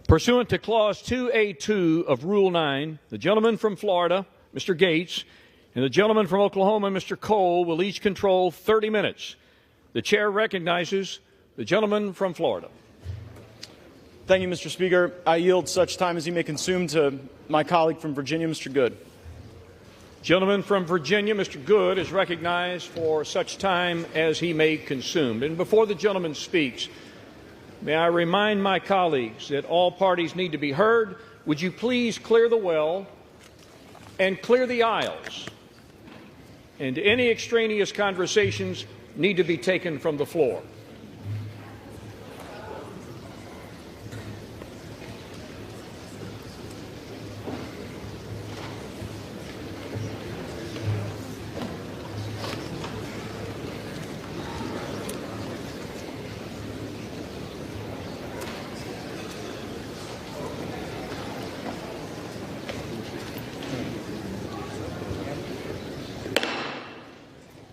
Pursuant to Clause 2A2 of Rule 9, the gentleman from Florida, Mr. Gaetz, and the gentleman from Oklahoma, Mr. Cole, will each control 30 minutes. The chair recognizes the gentleman from Florida. Thank you, Mr. Speaker. I yield such time as he may consume to my colleague from Virginia, Mr. Good. Gentleman from Virginia, Mr. Good, is recognized for such time as he may consume. And before the gentleman speaks, may I remind my colleagues that all parties need to be heard. Would you please clear the well and clear the aisles? And any extraneous conversations need to be taken from the floor.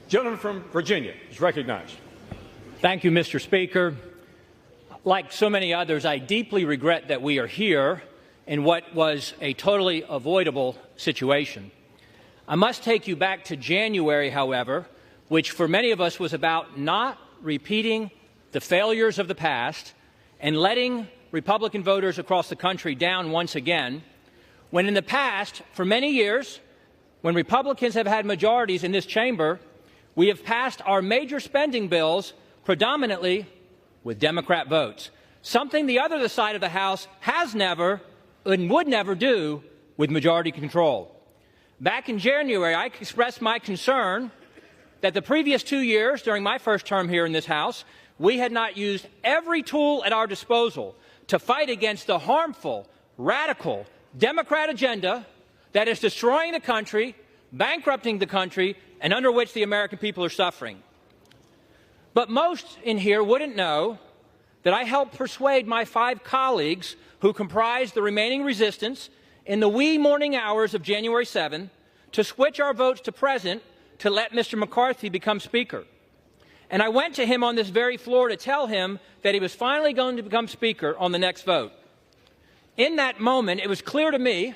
Gentleman from Virginia is recognized. Thank you, Mr. Speaker. Like so many others, I deeply regret that we are here in what was a totally avoidable situation. I must take you back to January, however, which for many of us was about not repeating the failures of the past and letting Republican voters across the country down once again, when in the past, for many years, when Republicans have had majorities in this chamber, we have passed our major spending bills predominantly with Democrat votes, something the other side of the House has never and would never do with majority control. Back in January, I expressed my concern that the previous 2 years, during my first term here in this House, we had not used every tool at our disposal to fight against the harmful, radical Democrat agenda that is destroying the country, bankrupting the country, and under which the American people are suffering. But most in here wouldn't know that I helped persuade my 5 colleagues who comprised the remaining resistance in the wee morning hours of January 7 to switch our votes to present to let Mr. McCarthy become Speaker. And I went to him on this very floor to tell him that he was finally going to become Speaker on the next vote. In that moment, it was clear to me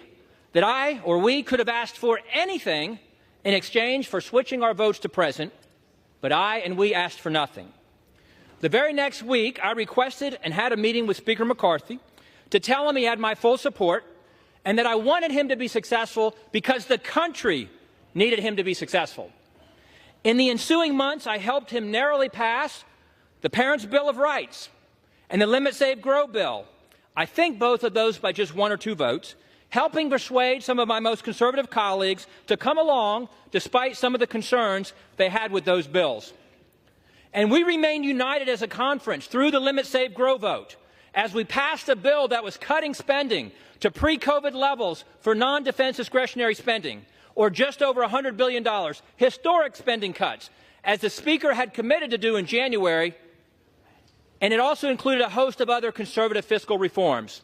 that I or we could have asked for anything in exchange for switching our votes to present, but I and we asked for nothing. The very next week, I requested and had a meeting with Speaker McCarthy to tell him he had my full support and that I wanted him to be successful because the country needed him to be successful. In the ensuing months, I helped him narrowly pass the Parents' Bill of Rights and the Limit, Save, Grow bill. I think both of those by just 1 or 2 votes, helping persuade some of my most conservative colleagues to come along despite some of the concerns they had with those bills. And we remained united as a conference through the Limit, Save, Grow vote as we passed a bill that was cutting spending to pre-COVID levels for non-defense discretionary spending, or just over $100 billion, historic spending cuts, as the Speaker had committed to do in January, and it also included a host of other conservative fiscal reforms.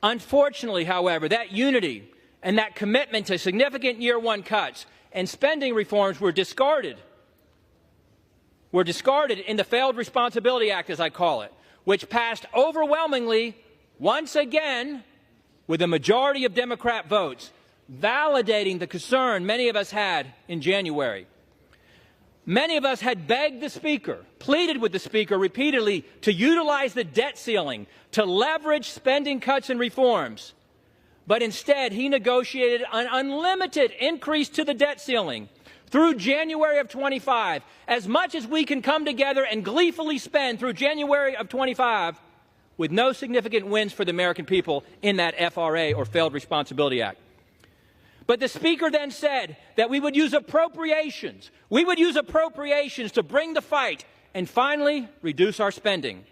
Unfortunately, however, that unity and that commitment to significant year 1 cuts and spending reforms were discarded in the Failed Responsibility Act, as I call it, which passed overwhelmingly, once again, with a majority of Democrat votes, validating the concern many of us had in January. Many of us had begged the Speaker, pleaded with the Speaker repeatedly to utilize the debt ceiling to leverage spending cuts and reforms. But instead, he negotiated an unlimited increase to the debt ceiling through January of 25, as much as we can come together and gleefully spend through January of 25 with no significant wins for the American people in that FRA, or Failed Responsibility Act. But the Speaker then said that we would use appropriations. We would use appropriations to bring the fight and finally reduce our spending.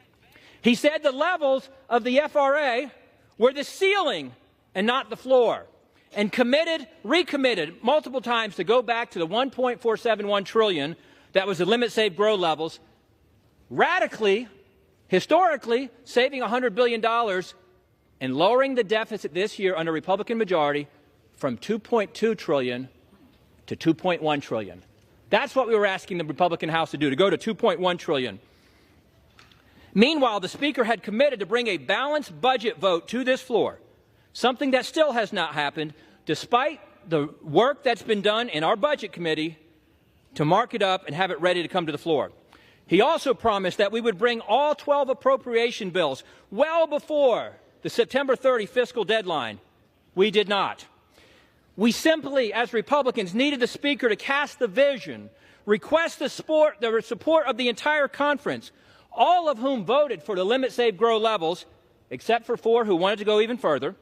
He said the levels of the FRA were the ceiling and not the floor, and recommitted multiple times to go back to the $1.471 trillion that was the Limit, Save, Grow levels, radically, historically, saving $100 billion and lowering the deficit this year under Republican majority from $2.2 trillion to $2.1 trillion. That's what we were asking the Republican House to do, to go to $2.1 trillion. Meanwhile, the Speaker had committed to bring a balanced budget vote to this floor, something that still has not happened, despite the work that's been done in our Budget Committee to mark it up and have it ready to come to the floor. He also promised that we would bring all 12 appropriation bills well before the September 30 fiscal deadline. We did not. We simply, as Republicans, needed the Speaker to cast the vision, request the support of the entire conference, all of whom voted for the limit, save, grow levels, except for 4 who wanted to go even further,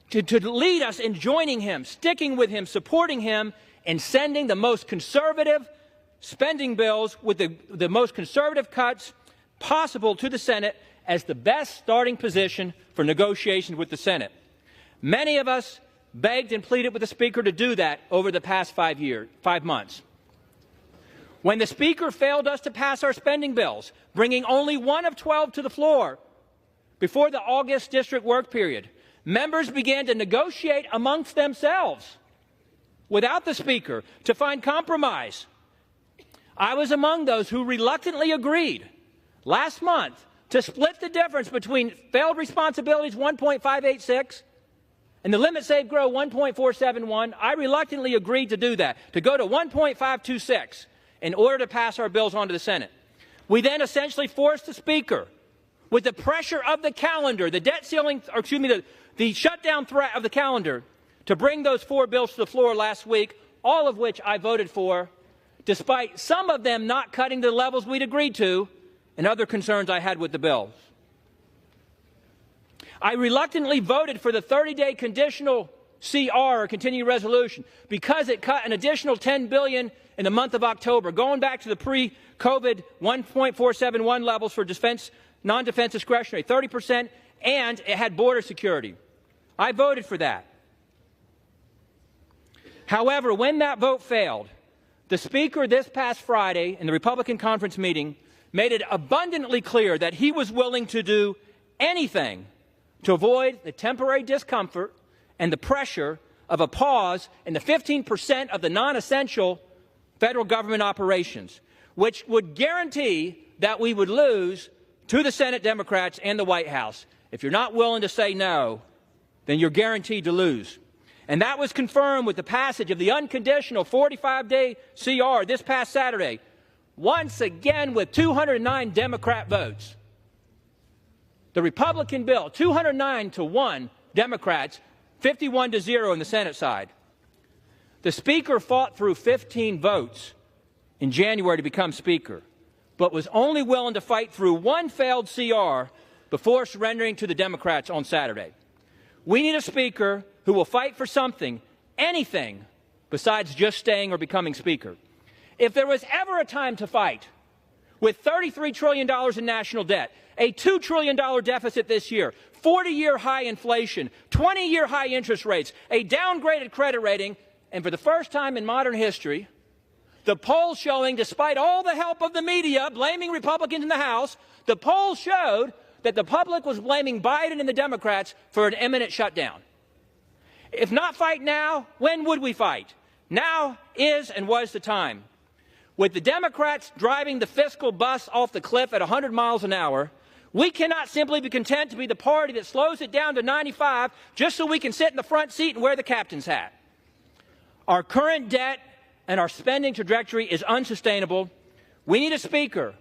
to lead us in joining him, sticking with him, supporting him, and sending the most conservative spending bills with the most conservative cuts possible to the Senate as the best starting position for negotiations with the Senate. Many of us begged and pleaded with the Speaker to do that over the past 5 months. When the Speaker failed us to pass our spending bills, bringing only 1 of 12 to the floor before the August district work period, members began to negotiate amongst themselves without the Speaker to find compromise. I was among those who reluctantly agreed last month to split the difference between failed responsibilities 1.586 and the limit, save, grow 1.471. I reluctantly agreed to do that, to go to 1.526 in order to pass our bills on to the Senate. We then essentially forced the Speaker, with the pressure of the calendar, the debt ceiling, or excuse me, the shutdown threat of the calendar, to bring those 4 bills to the floor last week, all of which I voted for, despite some of them not cutting to the levels we'd agreed to and other concerns I had with the bills. I reluctantly voted for the 30-day conditional CR, or continuing resolution, because it cut an additional $10 billion in the month of October, going back to the pre-COVID 1.471 levels for defense, non-defense discretionary, 30%, and it had border security. I voted for that. However, when that vote failed, the Speaker this past Friday in the Republican conference meeting made it abundantly clear that he was willing to do anything to avoid the temporary discomfort and the pressure of a pause in the 15% of the non-essential federal government operations, which would guarantee that we would lose to the Senate Democrats and the White House. If you're not willing to say no, then you're guaranteed to lose. And that was confirmed with the passage of the unconditional 45-day CR this past Saturday, once again with 209 Democrat votes. The Republican bill, 209-1 Democrats, 51-0 in the Senate side. The Speaker fought through 15 votes in January to become Speaker, but was only willing to fight through 1 failed CR before surrendering to the Democrats on Saturday. We need a Speaker who will fight for something, anything, besides just staying or becoming Speaker. If there was ever a time to fight, with $33 trillion in national debt, a $2 trillion deficit this year, 40-year high inflation, 20-year high interest rates, a downgraded credit rating, and for the first time in modern history, the polls showing, despite all the help of the media blaming Republicans in the House, the polls showed that the public was blaming Biden and the Democrats for an imminent shutdown. If not fight now, when would we fight? Now is and was the time. With the Democrats driving the fiscal bus off the cliff at 100 miles an hour, we cannot simply be content to be the party that slows it down to 95 just so we can sit in the front seat and wear the captain's hat. Our current debt and our spending trajectory is unsustainable. We need a Speaker,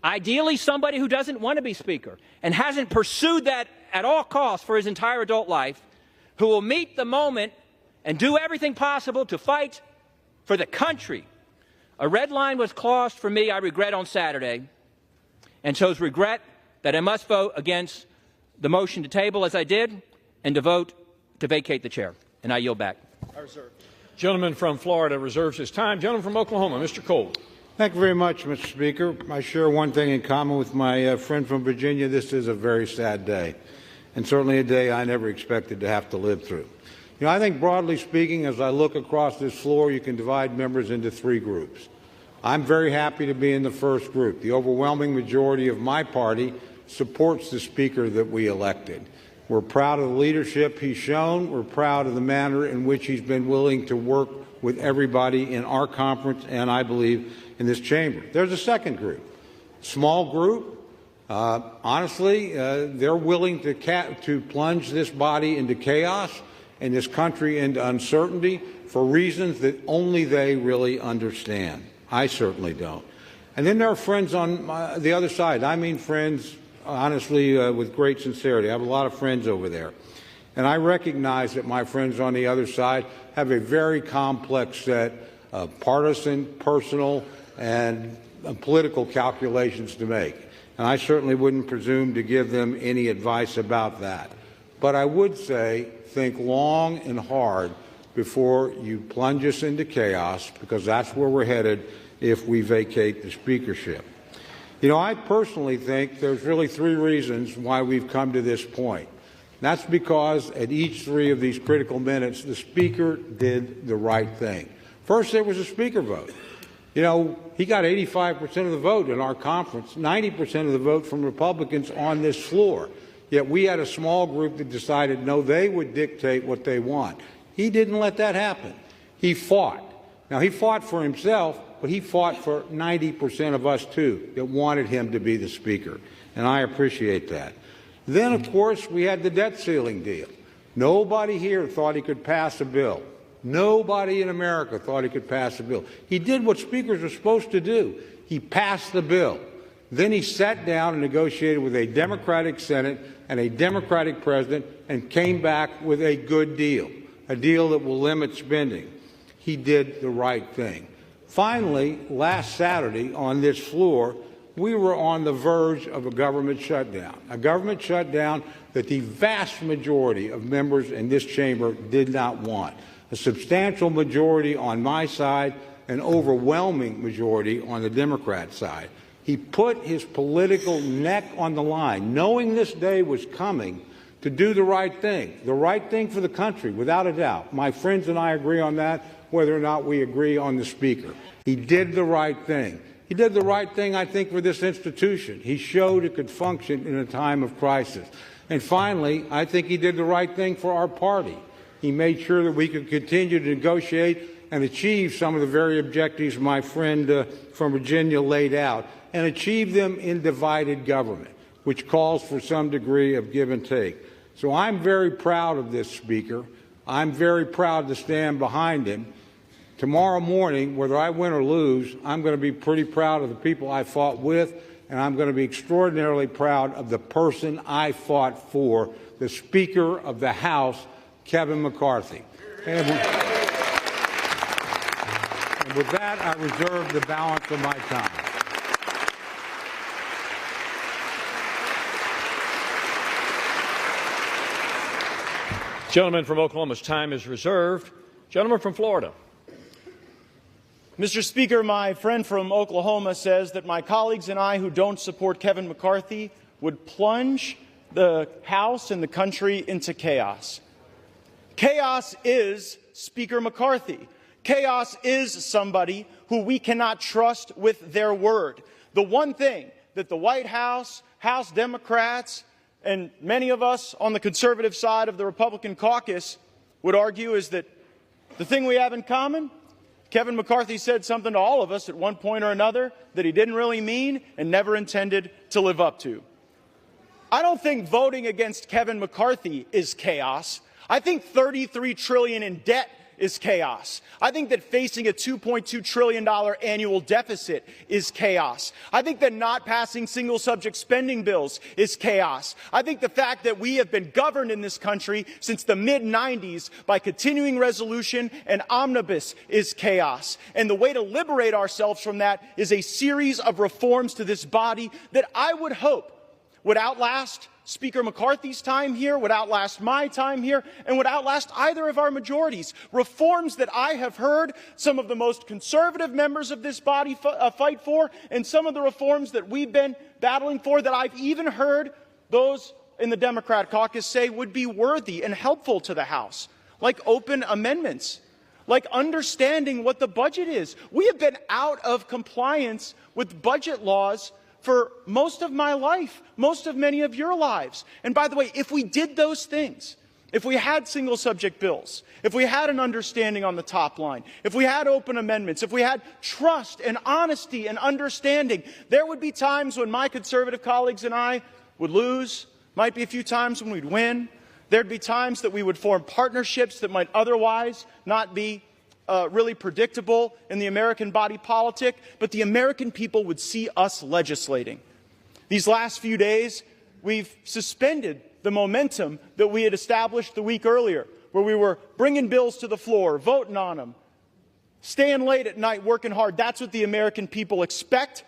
ideally somebody who doesn't want to be Speaker and hasn't pursued that at all costs for his entire adult life, who will meet the moment and do everything possible to fight for the country. A red line was crossed for me, I regret, on Saturday, and chose regret that I must vote against the motion to table as I did and to vote to vacate the chair. And I yield back. I reserve. Gentleman from Florida reserves his time. Gentleman from Oklahoma, Mr. Cole. Thank you very much, Mr. Speaker. I share one thing in common with my friend from Virginia. This is a very sad day, and certainly a day I never expected to have to live through. You know, I think broadly speaking, as I look across this floor, you can divide members into 3 groups. I'm very happy to be in the first group. The overwhelming majority of my party supports the Speaker that we elected. We're proud of the leadership he's shown. We're proud of the manner in which he's been willing to work with everybody in our conference and, I believe, in this chamber. There's a second group, small group, Honestly, they're willing to plunge this body into chaos and this country into uncertainty for reasons that only they really understand. I certainly don't. And then there are friends on the other side. I mean friends, honestly, with great sincerity. I have a lot of friends over there. And I recognize that my friends on the other side have a very complex set of partisan, personal, and political calculations to make. And I certainly wouldn't presume to give them any advice about that. But I would say think long and hard before you plunge us into chaos, because that's where we're headed if we vacate the speakership. You know, I personally think there's really three reasons why we've come to this point. That's because at each three of these critical minutes, the Speaker did the right thing. First, there was a Speaker vote. You know, he got 85% of the vote in our conference, 90% of the vote from Republicans on this floor. Yet we had a small group that decided, no, they would dictate what they want. He didn't let that happen. He fought. Now, he fought for himself, but he fought for 90% of us, too, that wanted him to be the Speaker. And I appreciate that. Then, of course, we had the debt ceiling deal. Nobody here thought he could pass a bill. Nobody in America thought he could pass a bill. He did what speakers are supposed to do. He passed the bill. Then he sat down and negotiated with a Democratic Senate and a Democratic president and came back with a good deal, a deal that will limit spending. He did the right thing. Finally, last Saturday on this floor, we were on the verge of a government shutdown that the vast majority of members in this chamber did not want. A substantial majority on my side, an overwhelming majority on the Democrat side. He put his political neck on the line, knowing this day was coming, to do the right thing for the country, without a doubt. My friends and I agree on that, whether or not we agree on the Speaker. He did the right thing. He did the right thing, I think, for this institution. He showed it could function in a time of crisis. And finally, I think he did the right thing for our party. He made sure that we could continue to negotiate and achieve some of the very objectives my friend from Virginia laid out, and achieve them in divided government, which calls for some degree of give and take. So I'm very proud of this Speaker. I'm very proud to stand behind him. Tomorrow morning, whether I win or lose, I'm going to be pretty proud of the people I fought with, and I'm going to be extraordinarily proud of the person I fought for, the Speaker of the House, Kevin McCarthy. And with that, I reserve the balance of my time. Gentleman from Oklahoma's time is reserved. Gentleman from Florida. Mr. Speaker, my friend from Oklahoma says that my colleagues and I who don't support Kevin McCarthy would plunge the House and the country into chaos. Chaos is Speaker McCarthy. Chaos is somebody who we cannot trust with their word. The one thing that the White House, House Democrats, and many of us on the conservative side of the Republican caucus would argue is that the thing we have in common, Kevin McCarthy said something to all of us at one point or another that he didn't really mean and never intended to live up to. I don't think voting against Kevin McCarthy is chaos. I think $33 trillion in debt is chaos. I think that facing a $2.2 trillion annual deficit is chaos. I think that not passing single subject spending bills is chaos. I think the fact that we have been governed in this country since the mid-90s by continuing resolution and omnibus is chaos. And the way to liberate ourselves from that is a series of reforms to this body that I would hope would outlast Speaker McCarthy's time here, would outlast my time here, and would outlast either of our majorities. Reforms that I have heard some of the most conservative members of this body fight for, and some of the reforms that we've been battling for that I've even heard those in the Democrat caucus say would be worthy and helpful to the House, like open amendments, like understanding what the budget is. We have been out of compliance with budget laws for most of my life, most of many of your lives. And by the way, if we did those things, if we had single subject bills, if we had an understanding on the top line, if we had open amendments, if we had trust and honesty and understanding, there would be times when my conservative colleagues and I would lose, might be a few times when we'd win. There'd be times that we would form partnerships that might otherwise not be really predictable in the American body politic, but the American people would see us legislating. These last few days, we've suspended the momentum that we had established the week earlier, where we were bringing bills to the floor, voting on them, staying late at night, working hard. That's what the American people expect.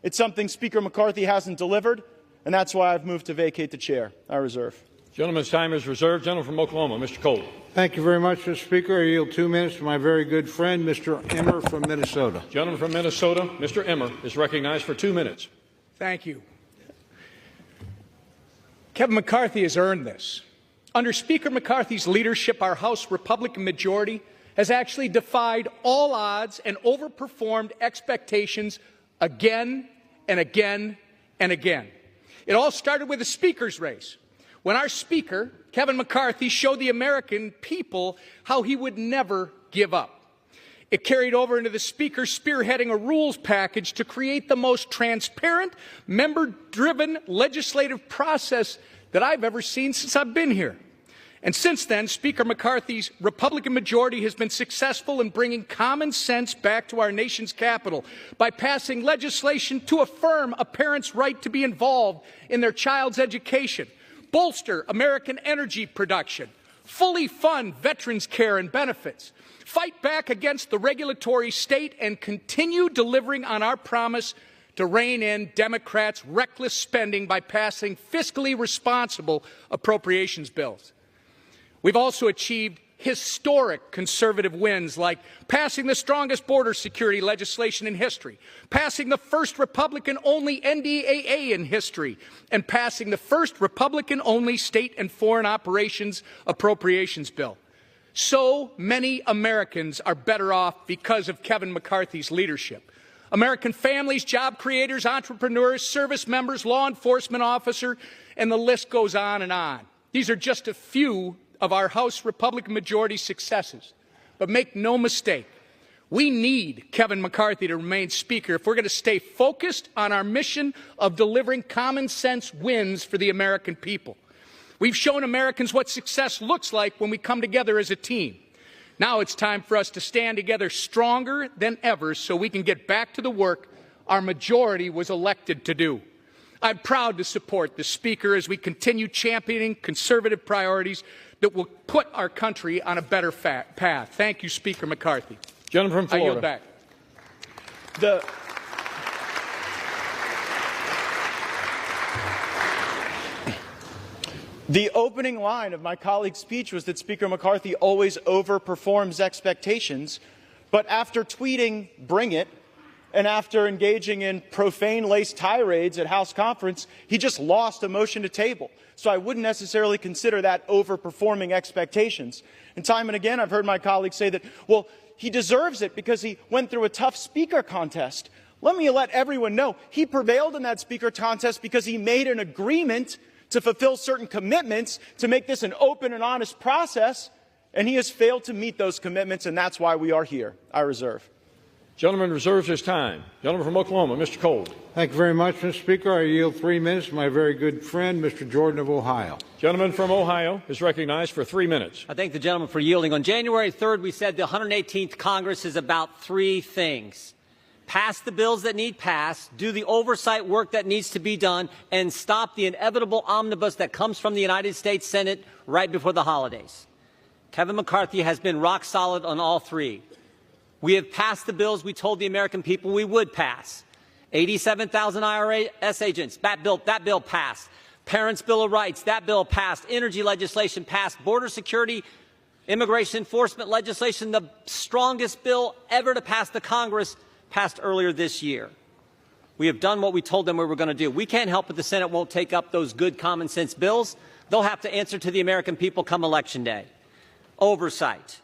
It's something Speaker McCarthy hasn't delivered, and that's why I've moved to vacate the chair. I reserve. Gentleman's time is reserved. Gentleman from Oklahoma, Mr. Cole. Thank you very much, Mr. Speaker. I yield 2 minutes to my very good friend, Mr. Emmer from Minnesota. Gentleman from Minnesota, Mr. Emmer, is recognized for 2 minutes. Thank you. Kevin McCarthy has earned this. Under Speaker McCarthy's leadership, our House Republican majority has actually defied all odds and overperformed expectations again and again and again. It all started with the Speaker's race, when our Speaker, Kevin McCarthy, showed the American people how he would never give up. It carried over into the Speaker spearheading a rules package to create the most transparent, member-driven legislative process that I've ever seen since I've been here. And since then, Speaker McCarthy's Republican majority has been successful in bringing common sense back to our nation's capital by passing legislation to affirm a parent's right to be involved in their child's education, bolster American energy production, fully fund veterans' care and benefits, fight back against the regulatory state, and continue delivering on our promise to rein in Democrats' reckless spending by passing fiscally responsible appropriations bills. We've also achieved historic conservative wins, like passing the strongest border security legislation in history, passing the first Republican-only NDAA in history, and passing the first Republican-only state and foreign operations appropriations bill. So many Americans are better off because of Kevin McCarthy's leadership. American families, job creators, entrepreneurs, service members, law enforcement officers, and the list goes on and on. These are just a few of our House Republican majority successes. But make no mistake, we need Kevin McCarthy to remain Speaker if we're going to stay focused on our mission of delivering common sense wins for the American people. We've shown Americans what success looks like when we come together as a team. Now it's time for us to stand together stronger than ever so we can get back to the work our majority was elected to do. I'm proud to support the Speaker as we continue championing conservative priorities that will put our country on a better path. Thank you, Speaker McCarthy. Gentleman from I Florida. yield back. The opening line of my colleague's speech was that Speaker McCarthy always overperforms expectations, but after tweeting "Bring it," and after engaging in profane-laced tirades at House conference, he just lost a motion to table. So I wouldn't necessarily consider that overperforming expectations. And time and again, I've heard my colleagues say that, well, he deserves it because he went through a tough speaker contest. Let me let everyone know, he prevailed in that speaker contest because he made an agreement to fulfill certain commitments to make this an open and honest process, and he has failed to meet those commitments, and that's why we are here. I reserve. Gentleman reserves his time. Gentleman from Oklahoma, Mr. Cole. Thank you very much, Mr. Speaker. I yield 3 minutes to my very good friend, Mr. Jordan of Ohio. Gentleman from Ohio is recognized for 3 minutes. I thank the gentleman for yielding. On January 3rd, we said the 118th Congress is about 3 things. Pass the bills that need passed, do the oversight work that needs to be done, and stop the inevitable omnibus that comes from the United States Senate right before the holidays. Kevin McCarthy has been rock solid on all 3. We have passed the bills we told the American people we would pass. 87,000 IRS agents, that bill passed. Parents' Bill of Rights, that bill passed. Energy legislation passed. Border security, immigration enforcement legislation, the strongest bill ever to pass the Congress, passed earlier this year. We have done what we told them we were going to do. We can't help it the Senate won't take up those good common sense bills. They'll have to answer to the American people come Election Day. Oversight.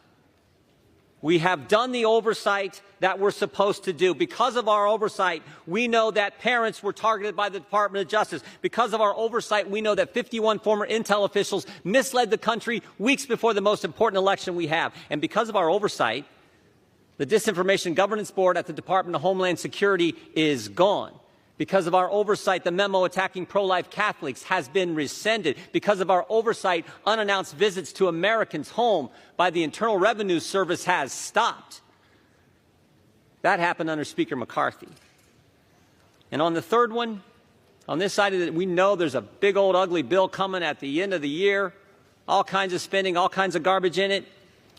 We have done the oversight that we're supposed to do. Because of our oversight, we know that parents were targeted by the Department of Justice. Because of our oversight, we know that 51 former intel officials misled the country weeks before the most important election we have. And because of our oversight, the Disinformation Governance Board at the Department of Homeland Security is gone. Because of our oversight, the memo attacking pro-life Catholics has been rescinded. Because of our oversight, unannounced visits to Americans' home by the Internal Revenue Service has stopped. That happened under Speaker McCarthy. And on the third one, on this side of it, we know there's a big old ugly bill coming at the end of the year, all kinds of spending, all kinds of garbage in it.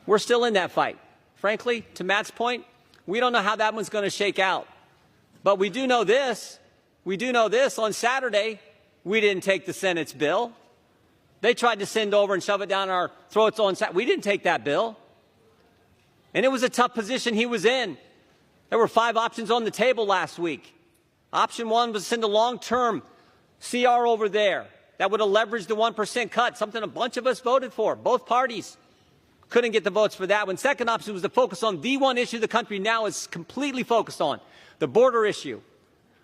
We're still in that fight. Frankly, to Matt's point, we don't know how that one's going to shake out. But we do know this. We do know this. On Saturday, we didn't take the Senate's bill. They tried to send over and shove it down our throats on Saturday. We didn't take that bill. And it was a tough position he was in. There were 5 options on the table last week. Option 1 was to send a long-term CR over there that would have leveraged the 1% cut, something a bunch of us voted for, both parties. Couldn't get the votes for that one. Second option was to focus on the one issue the country now is completely focused on, the border issue.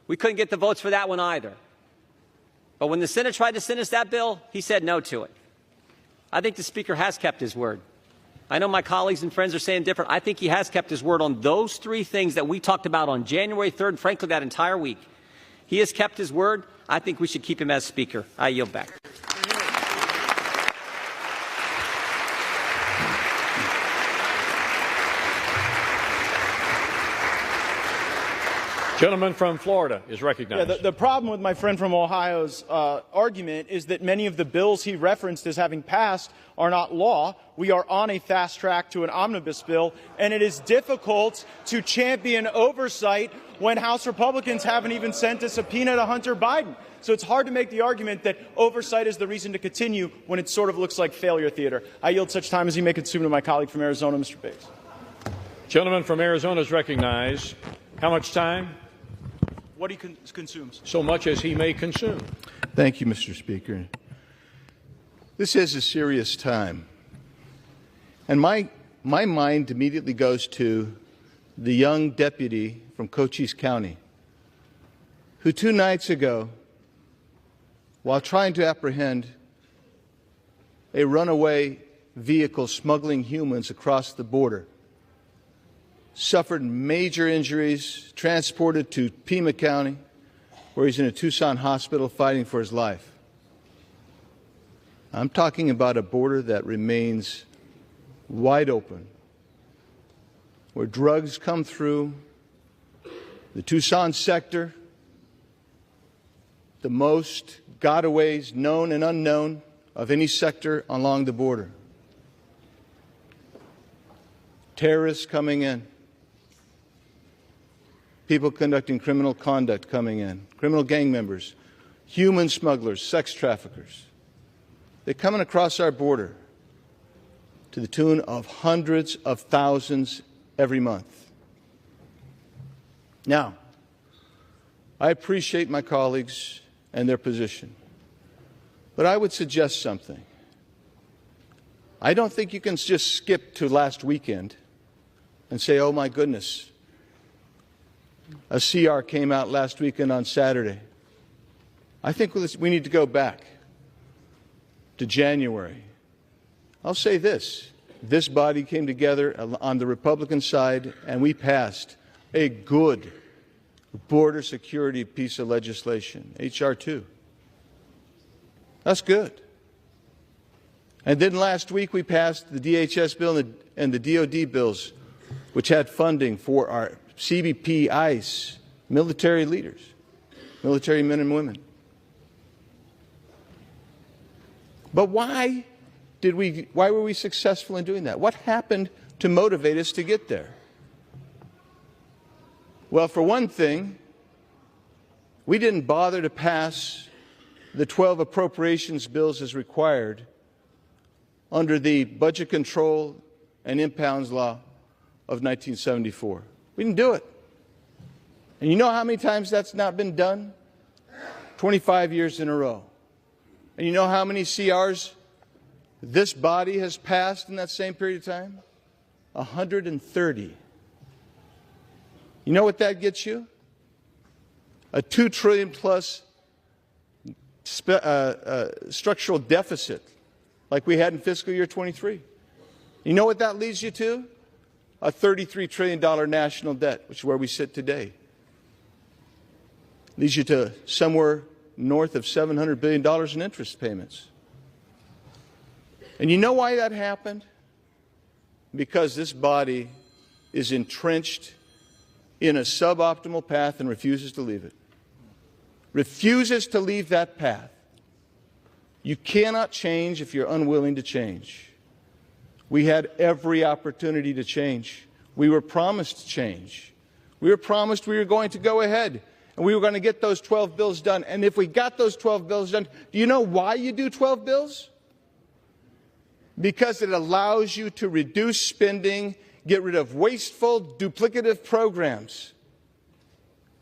We couldn't get the votes for that one either. But when the Senate tried to send us that bill, he said no to it. I think the Speaker has kept his word. I know my colleagues and friends are saying different. I think he has kept his word on those 3 things that we talked about on January 3rd, and frankly, that entire week. He has kept his word. I think we should keep him as Speaker. I yield back. Gentleman from Florida is recognized. Yeah, the problem with my friend from Ohio's argument is that many of the bills he referenced as having passed are not law. We are on a fast track to an omnibus bill, and it is difficult to champion oversight when House Republicans haven't even sent a subpoena to Hunter Biden. So it's hard to make the argument that oversight is the reason to continue when it sort of looks like failure theater. I yield such time as he may consume to my colleague from Arizona, Mr. Bates. Gentleman from Arizona is recognized. How much time? What he consumes. So much as he may consume. Thank you, Mr. Speaker. This is a serious time. And my mind immediately goes to the young deputy from Cochise County who 2 nights ago, while trying to apprehend a runaway vehicle smuggling humans across the border, suffered major injuries, transported to Pima County, where he's in a Tucson hospital fighting for his life. I'm talking about a border that remains wide open, where drugs come through the Tucson sector, the most gotaways known and unknown of any sector along the border. Terrorists coming in. People conducting criminal conduct coming in, criminal gang members, human smugglers, sex traffickers. They're coming across our border to the tune of hundreds of thousands every month. Now, I appreciate my colleagues and their position, but I would suggest something. I don't think you can just skip to last weekend and say, oh my goodness, a CR came out last weekend on Saturday. I think we need to go back to January. I'll say this. This body came together on the Republican side, and we passed a good border security piece of legislation, H.R. 2. That's good. And then last week we passed the DHS bill and the DOD bills, which had funding for our CBP, ICE, military leaders, military men and women. But why were we successful in doing that? What happened to motivate us to get there? Well, for one thing, we didn't bother to pass the 12 appropriations bills as required under the Budget Control and Impounds Law of 1974. We didn't do it. And you know how many times that's not been done? 25 years in a row. And you know how many CRs this body has passed in that same period of time? 130. You know what that gets you? A $2 trillion plus structural deficit like we had in fiscal year 23. You know what that leads you to? A $33 trillion national debt, which is where we sit today. Leads you to somewhere north of $700 billion in interest payments. And you know why that happened? Because this body is entrenched in a suboptimal path and refuses to leave it. Refuses to leave that path. You cannot change if you're unwilling to change. We had every opportunity to change. We were promised change. We were promised we were going to go ahead and we were going to get those 12 bills done. And if we got those 12 bills done, do you know why you do 12 bills? Because it allows you to reduce spending, get rid of wasteful, duplicative programs.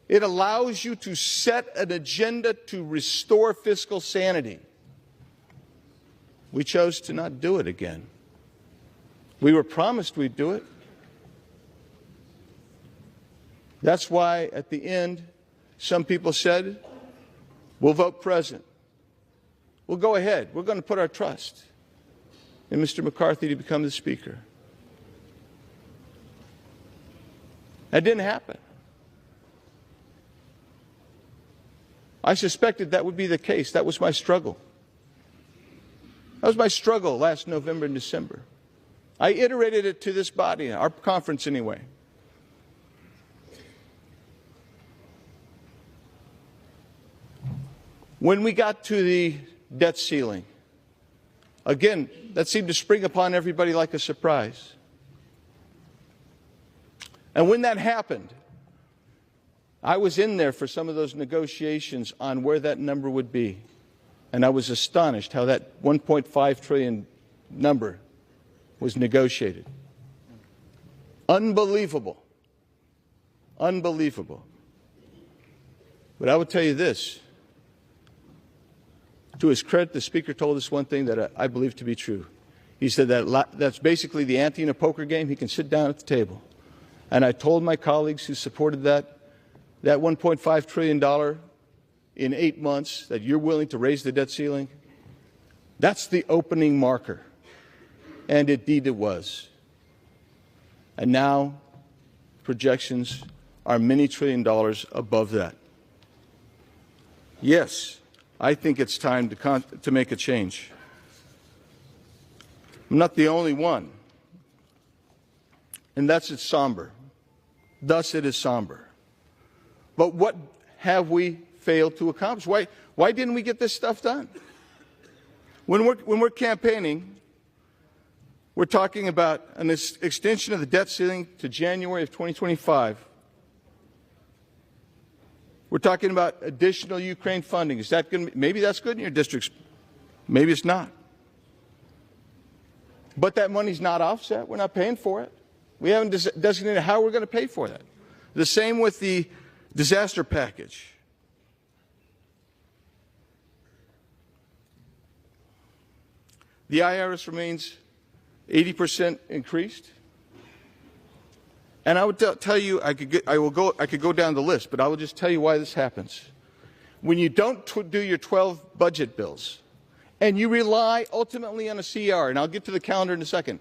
It allows you to set an agenda to restore fiscal sanity. We chose to not do it again. We were promised we'd do it. That's why at the end, some people said, we'll vote present. We'll go ahead. We're going to put our trust in Mr. McCarthy to become the Speaker. That didn't happen. I suspected that would be the case. That was my struggle. That was my struggle last November and December. I iterated it to this body, our conference anyway. When we got to the debt ceiling, again, that seemed to spring upon everybody like a surprise. And when that happened, I was in there for some of those negotiations on where that number would be. And I was astonished how that 1.5 trillion number was negotiated. Unbelievable. Unbelievable. But I would tell you this. To his credit, the Speaker told us one thing that I believe to be true. He said that that's basically the ante in a poker game. He can sit down at the table. And I told my colleagues who supported that $1.5 trillion in 8 months, that you're willing to raise the debt ceiling, that's the opening marker. And indeed it was. And now projections are many $trillion above that. Yes, I think it's time to make a change. I'm not the only one. And that's it's somber. Thus it is somber. But what have we failed to accomplish? Why didn't we get this stuff done? When we're campaigning, we're talking about an extension of the debt ceiling to January of 2025. We're talking about additional Ukraine funding. Is that going to maybe that's good in your districts? Maybe it's not. But that money's not offset. We're not paying for it. We haven't designated how we're going to pay for that. The same with the disaster package. The IRS remains 80% increased. And I would tell you, I could go down the list, but I will just tell you why this happens. When you don't do your 12 budget bills, and you rely ultimately on a CR, and I'll get to the calendar in a second,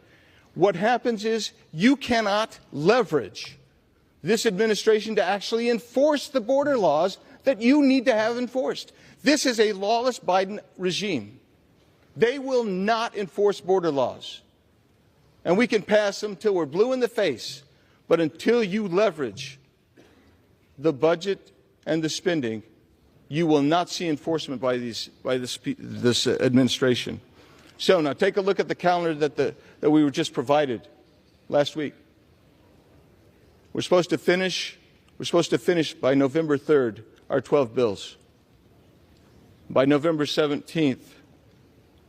what happens is you cannot leverage this administration to actually enforce the border laws that you need to have enforced. This is a lawless Biden regime. They will not enforce border laws. And we can pass them till we're blue in the face. But until you leverage the budget and the spending, you will not see enforcement by this administration. So now take a look at the calendar that we were just provided last week. We're supposed to finish by November 3rd our 12 bills. By November 17th,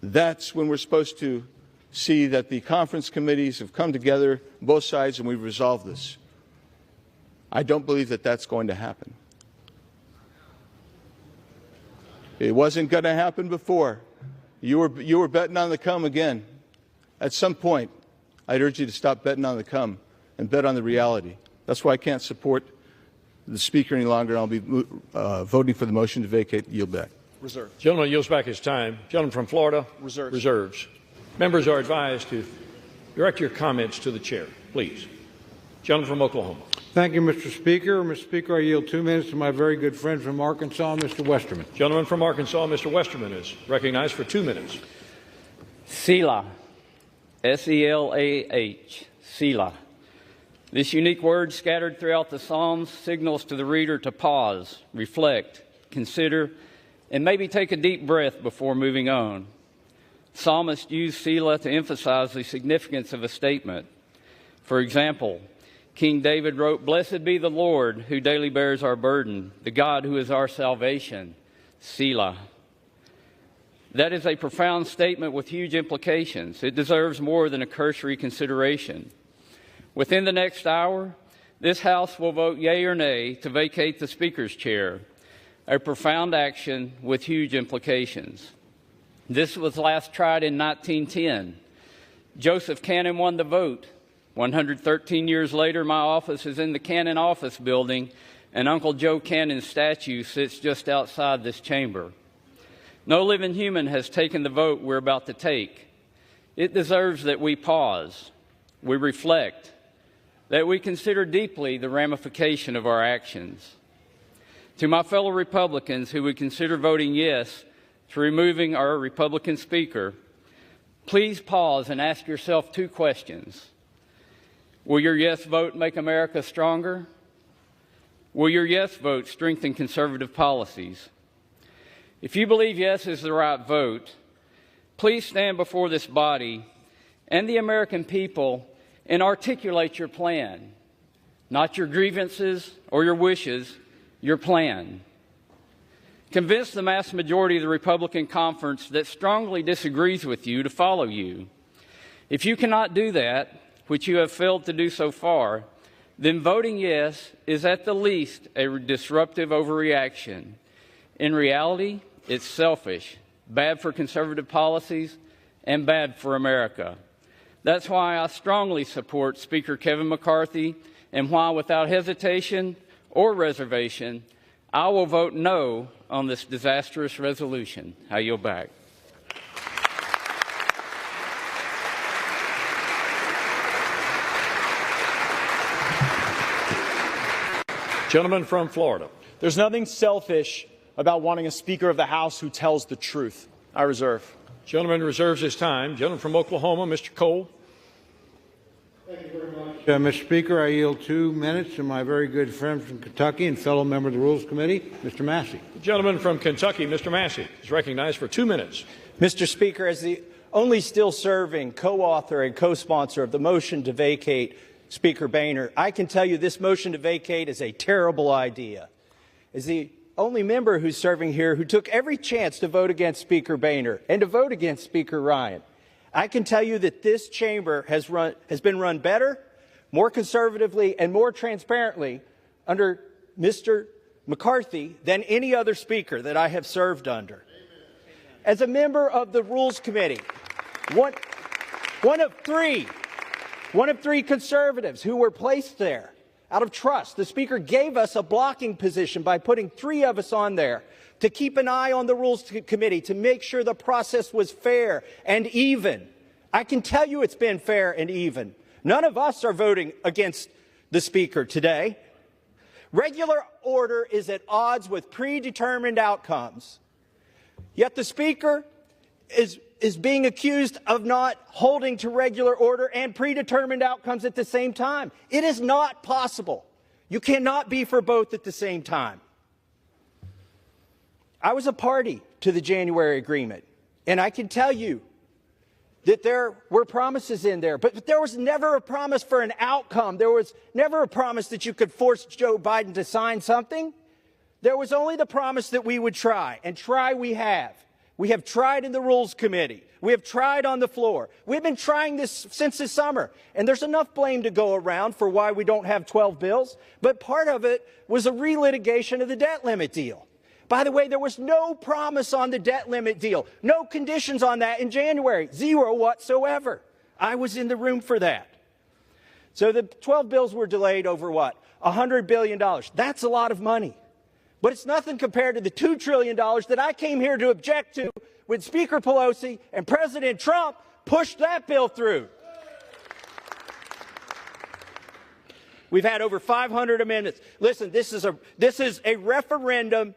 that's when we're supposed to see that the conference committees have come together, both sides, and we've resolved this. I don't believe that that's going to happen. It wasn't going to happen before. You were betting on the come again. At some point, I'd urge you to stop betting on the come and bet on the reality. That's why I can't support the Speaker any longer. I'll be voting for the motion to vacate. Yield back. Reserve. Gentleman yields back his time. Gentleman from Florida. Reserves. Members are advised to direct your comments to the chair, please. Gentleman from Oklahoma. Thank you, Mr. Speaker. Mr. Speaker, I yield 2 minutes to my very good friend from Arkansas, Mr. Westerman. Gentleman from Arkansas, Mr. Westerman, is recognized for 2 minutes. Selah, S-E-L-A-H, Selah. This unique word scattered throughout the Psalms signals to the reader to pause, reflect, consider, and maybe take a deep breath before moving on. Psalmists use Selah to emphasize the significance of a statement. For example, King David wrote, "Blessed be the Lord who daily bears our burden, the God who is our salvation." Selah. That is a profound statement with huge implications. It deserves more than a cursory consideration. Within the next hour, this House will vote yea or nay to vacate the Speaker's chair, a profound action with huge implications. This was last tried in 1910. Joseph Cannon won the vote. 113 years later, my office is in the Cannon Office Building, and Uncle Joe Cannon's statue sits just outside this chamber. No living human has taken the vote we're about to take. It deserves that we pause, we reflect, that we consider deeply the ramification of our actions. To my fellow Republicans who would consider voting yes to removing our Republican Speaker, please pause and ask yourself 2 questions. Will your yes vote make America stronger? Will your yes vote strengthen conservative policies? If you believe yes is the right vote, please stand before this body and the American people and articulate your plan. Not your grievances or your wishes, your plan. Convince the mass majority of the Republican conference that strongly disagrees with you to follow you. If you cannot do that, which you have failed to do so far, then voting yes is at the least a disruptive overreaction. In reality, it's selfish, bad for conservative policies, and bad for America. That's why I strongly support Speaker Kevin McCarthy, and why, without hesitation or reservation, I will vote no on this disastrous resolution. I yield back. Gentleman from Florida. There's nothing selfish about wanting a Speaker of the House who tells the truth. I reserve. Gentleman reserves his time. Gentleman from Oklahoma, Mr. Cole. Thank you very much. Mr. Speaker, I yield 2 minutes to my very good friend from Kentucky and fellow member of the Rules Committee, Mr. Massey. The gentleman from Kentucky, Mr. Massey, is recognized for 2 minutes. Mr. Speaker, as the only still serving co-author and co-sponsor of the motion to vacate Speaker Boehner, I can tell you this motion to vacate is a terrible idea. As the only member who's serving here who took every chance to vote against Speaker Boehner and to vote against Speaker Ryan, I can tell you that this chamber has been run better, more conservatively, and more transparently under Mr. McCarthy than any other speaker that I have served under. As a member of the Rules Committee, one of three conservatives who were placed there out of trust, the Speaker gave us a blocking position by putting 3 of us on there to keep an eye on the Rules Committee, to make sure the process was fair and even. I can tell you it's been fair and even. None of us are voting against the Speaker today. Regular order is at odds with predetermined outcomes. Yet the Speaker is being accused of not holding to regular order and predetermined outcomes at the same time. It is not possible. You cannot be for both at the same time. I was a party to the January agreement, and I can tell you that there were promises in there, but there was never a promise for an outcome. There was never a promise that you could force Joe Biden to sign something. There was only the promise that we would try, and try we have. We have tried in the Rules Committee. We have tried on the floor. We've been trying this since the summer, and there's enough blame to go around for why we don't have 12 bills, but part of it was a relitigation of the debt limit deal. By the way, there was no promise on the debt limit deal, no conditions on that in January, 0 whatsoever. I was in the room for that. So the 12 bills were delayed over what? $100 billion. That's a lot of money. But it's nothing compared to the $2 trillion that I came here to object to when Speaker Pelosi and President Trump pushed that bill through. We've had over 500 amendments. Listen, this is a referendum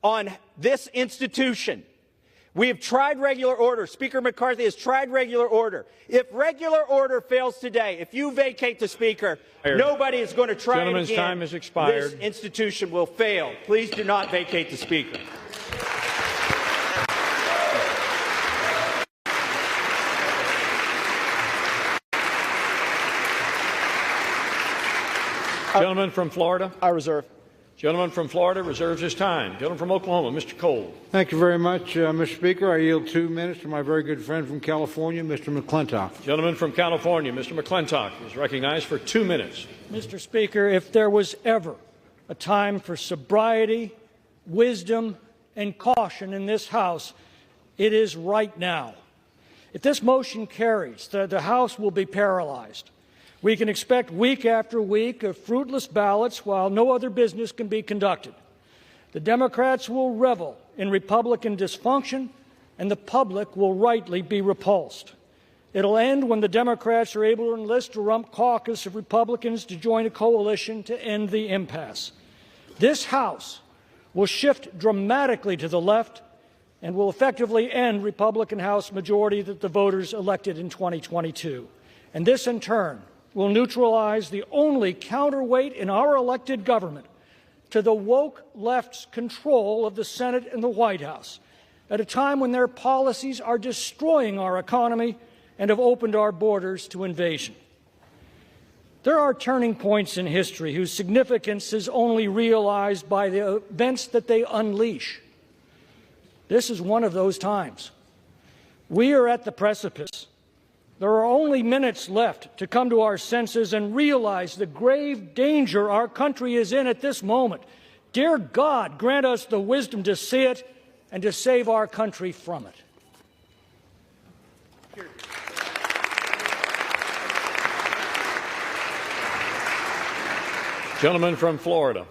on this institution. We have tried regular order. Speaker McCarthy has tried regular order. If regular order fails today, if you vacate the Speaker, nobody is going to try it again. Gentleman's time has expired. This institution will fail. Please do not vacate the Speaker. Gentleman from Florida. I reserve. Gentleman from Florida reserves his time. Gentleman from Oklahoma, Mr. Cole. Thank you very much, Mr. Speaker. I yield 2 minutes to my very good friend from California, Mr. McClintock. Gentleman from California, Mr. McClintock, is recognized for 2 minutes. Mr. Speaker, if there was ever a time for sobriety, wisdom, and caution in this House, it is right now. If this motion carries, the House will be paralyzed. We can expect week after week of fruitless ballots while no other business can be conducted. The Democrats will revel in Republican dysfunction, and the public will rightly be repulsed. It'll end when the Democrats are able to enlist a rump caucus of Republicans to join a coalition to end the impasse. This House will shift dramatically to the left and will effectively end Republican House majority that the voters elected in 2022. And this, in turn, will neutralize the only counterweight in our elected government to the woke left's control of the Senate and the White House at a time when their policies are destroying our economy and have opened our borders to invasion. There are turning points in history whose significance is only realized by the events that they unleash. This is one of those times. We are at the precipice. There are only minutes left to come to our senses and realize the grave danger our country is in at this moment. Dear God, grant us the wisdom to see it and to save our country from it. Gentleman from Florida.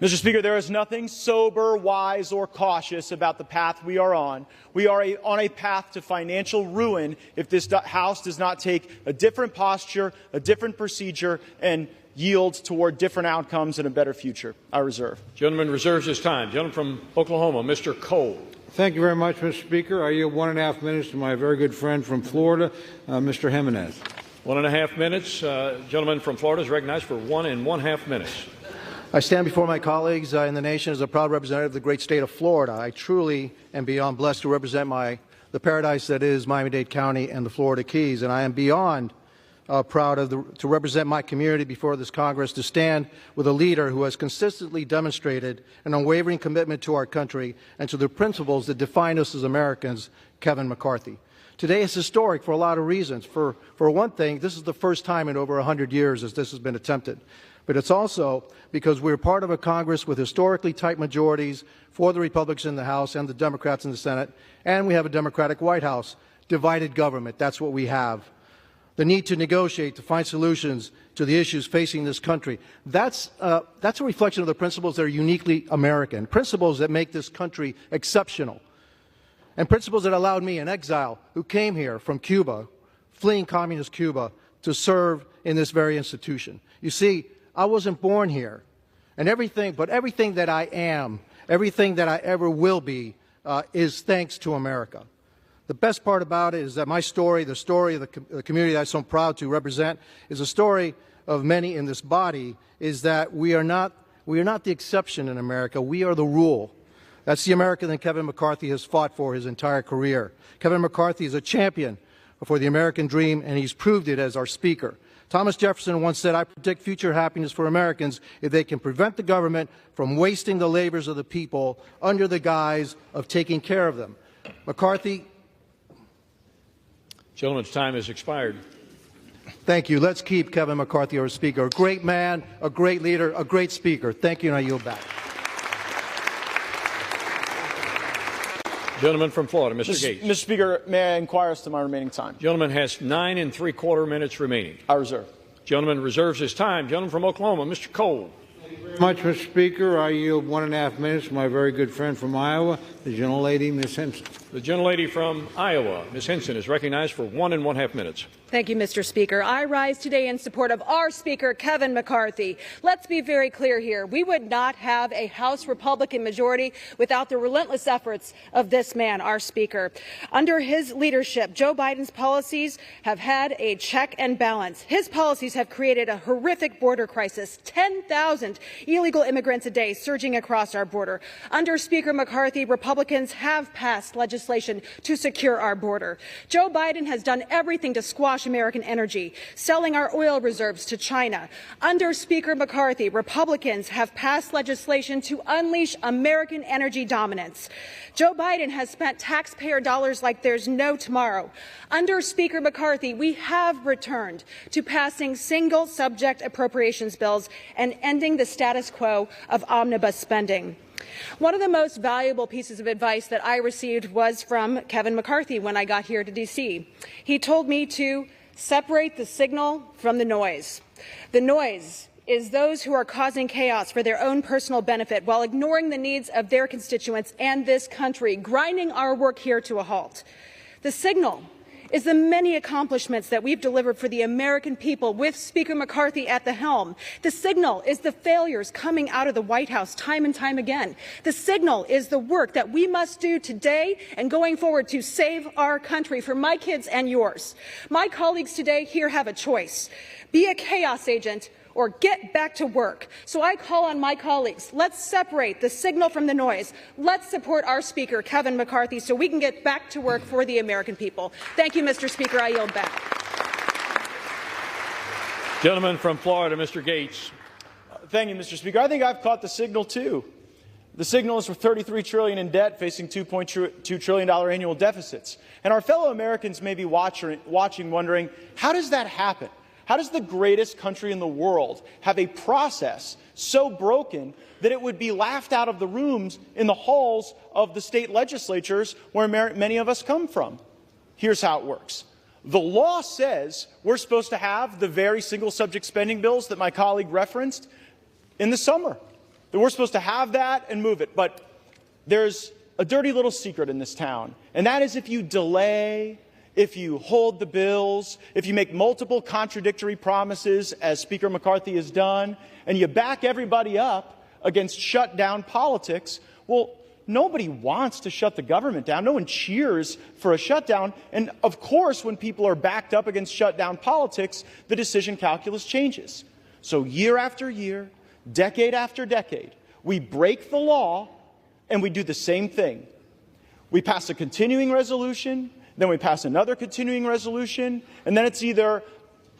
Mr. Speaker, there is nothing sober, wise, or cautious about the path we are on. We are on a path to financial ruin if this House does not take a different posture, a different procedure, and yields toward different outcomes and a better future. I reserve. Gentleman reserves his time. Gentleman from Oklahoma, Mr. Cole. Thank you very much, Mr. Speaker. I yield 1.5 minutes to my very good friend from Florida, Mr. Jimenez. 1.5 minutes. Gentleman from Florida is recognized for 1.5 minutes. I stand before my colleagues in the nation as a proud representative of the great state of Florida. I truly am beyond blessed to represent the paradise that is Miami-Dade County and the Florida Keys, and I am beyond proud to represent my community before this Congress, to stand with a leader who has consistently demonstrated an unwavering commitment to our country and to the principles that define us as Americans, Kevin McCarthy. Today is historic for a lot of reasons. For one thing, this is the first time in over 100 years as this has been attempted. But it's also because we're part of a Congress with historically tight majorities for the Republicans in the House and the Democrats in the Senate, and we have a Democratic White House. Divided government, that's what we have. The need to negotiate, to find solutions to the issues facing this country. That's a reflection of the principles that are uniquely American, principles that make this country exceptional, and principles that allowed me, an exile who came here from Cuba, fleeing communist Cuba, to serve in this very institution. You see, I wasn't born here, and everything that I am, everything that I ever will be, is thanks to America. The best part about it is that my story, the story of the community that I'm so proud to represent, is a story of many in this body, is that we are not the exception in America, we are the rule. That's the America that Kevin McCarthy has fought for his entire career. Kevin McCarthy is a champion for the American dream, and he's proved it as our Speaker. Thomas Jefferson once said, I predict future happiness for Americans if they can prevent the government from wasting the labors of the people under the guise of taking care of them. McCarthy. Gentleman's time has expired. Thank you. Let's keep Kevin McCarthy our Speaker. A great man, a great leader, a great Speaker. Thank you, and I yield back. Gentleman from Florida, Mr. Gaetz. Mr. Speaker, may I inquire as to my remaining time? Gentleman has 9 3/4 minutes remaining. I reserve. Gentleman reserves his time. Gentleman from Oklahoma, Mr. Cole. Thank you very much, Mr. Speaker. I yield 1.5 minutes to my very good friend from Iowa, the gentlelady, Ms. Henson. The gentlelady from Iowa, Ms. Henson, is recognized for 1.5 minutes. Thank you, Mr. Speaker. I rise today in support of our Speaker, Kevin McCarthy. Let's be very clear here. We would not have a House Republican majority without the relentless efforts of this man, our Speaker. Under his leadership, Joe Biden's policies have had a check and balance. His policies have created a horrific border crisis, 10,000 illegal immigrants a day surging across our border. Under Speaker McCarthy, Republicans have passed legislation to secure our border. Joe Biden has done everything to squash American energy, selling our oil reserves to China. Under Speaker McCarthy, Republicans have passed legislation to unleash American energy dominance. Joe Biden has spent taxpayer dollars like there's no tomorrow. Under Speaker McCarthy, we have returned to passing single subject appropriations bills and ending the status quo of omnibus spending. One of the most valuable pieces of advice that I received was from Kevin McCarthy when I got here to D.C. He told me to separate the signal from the noise. The noise is those who are causing chaos for their own personal benefit while ignoring the needs of their constituents and this country, grinding our work here to a halt. The signal is the many accomplishments that we've delivered for the American people with Speaker McCarthy at the helm. The signal is the failures coming out of the White House time and time again. The signal is the work that we must do today and going forward to save our country for my kids and yours. My colleagues today here have a choice. Be a chaos agent or get back to work. So I call on my colleagues, let's separate the signal from the noise. Let's support our Speaker, Kevin McCarthy, so we can get back to work for the American people. Thank you, Mr. Speaker. I yield back. Gentleman from Florida, Mr. Gaetz. Thank you, Mr. Speaker. I think I've caught the signal, too. The signal is for $33 trillion in debt, facing $2.2 trillion annual deficits. And our fellow Americans may be watching, wondering, how does that happen? How does the greatest country in the world have a process so broken that it would be laughed out of the rooms in the halls of the state legislatures where many of us come from? Here's how it works. The law says we're supposed to have the very single-subject spending bills that my colleague referenced in the summer. That we're supposed to have that and move it. But there's a dirty little secret in this town, and that is if you delay, if you hold the bills, if you make multiple contradictory promises, as Speaker McCarthy has done, and you back everybody up against shutdown politics, well, nobody wants to shut the government down. No one cheers for a shutdown. And, of course, when people are backed up against shutdown politics, the decision calculus changes. So year after year, decade after decade, we break the law and we do the same thing. We pass a continuing resolution, then we pass another continuing resolution, and then it's either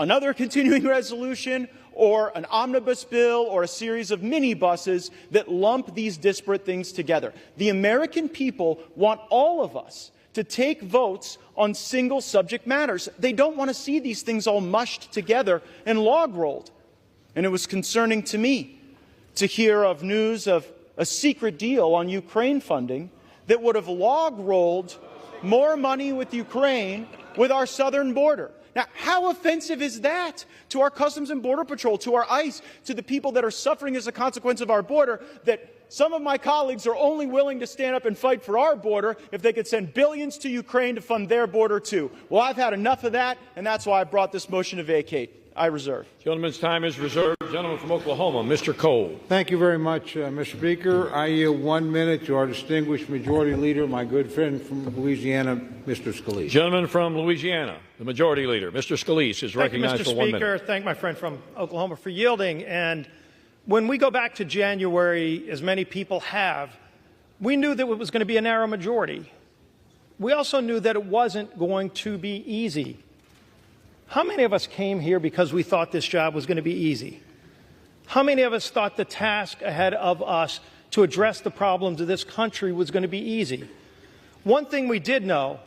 another continuing resolution or an omnibus bill or a series of minibuses that lump these disparate things together. The American people want all of us to take votes on single subject matters. They don't want to see these things all mushed together and log rolled. And it was concerning to me to hear of news of a secret deal on Ukraine funding that would have log rolled more money with Ukraine with our southern border. Now, how offensive is that to our Customs and Border Patrol, to our ICE, to the people that are suffering as a consequence of our border, that some of my colleagues are only willing to stand up and fight for our border if they could send billions to Ukraine to fund their border too? Well, I've had enough of that, and that's why I brought this motion to vacate. I reserve. Gentleman's time is reserved. Gentleman from Oklahoma, Mr. Cole. Thank you very much, Mr. Speaker. I yield 1 minute to our distinguished Majority Leader, my good friend from Louisiana, Mr. Scalise. Gentleman from Louisiana, the Majority Leader, Mr. Scalise, is recognized for 1 minute. Thank you, Mr. Speaker. Thank my friend from Oklahoma for yielding. And when we go back to January, as many people have, we knew that it was going to be a narrow majority. We also knew that it wasn't going to be easy. How many of us came here because we thought this job was going to be easy? How many of us thought the task ahead of us to address the problems of this country was going to be easy? One thing we did know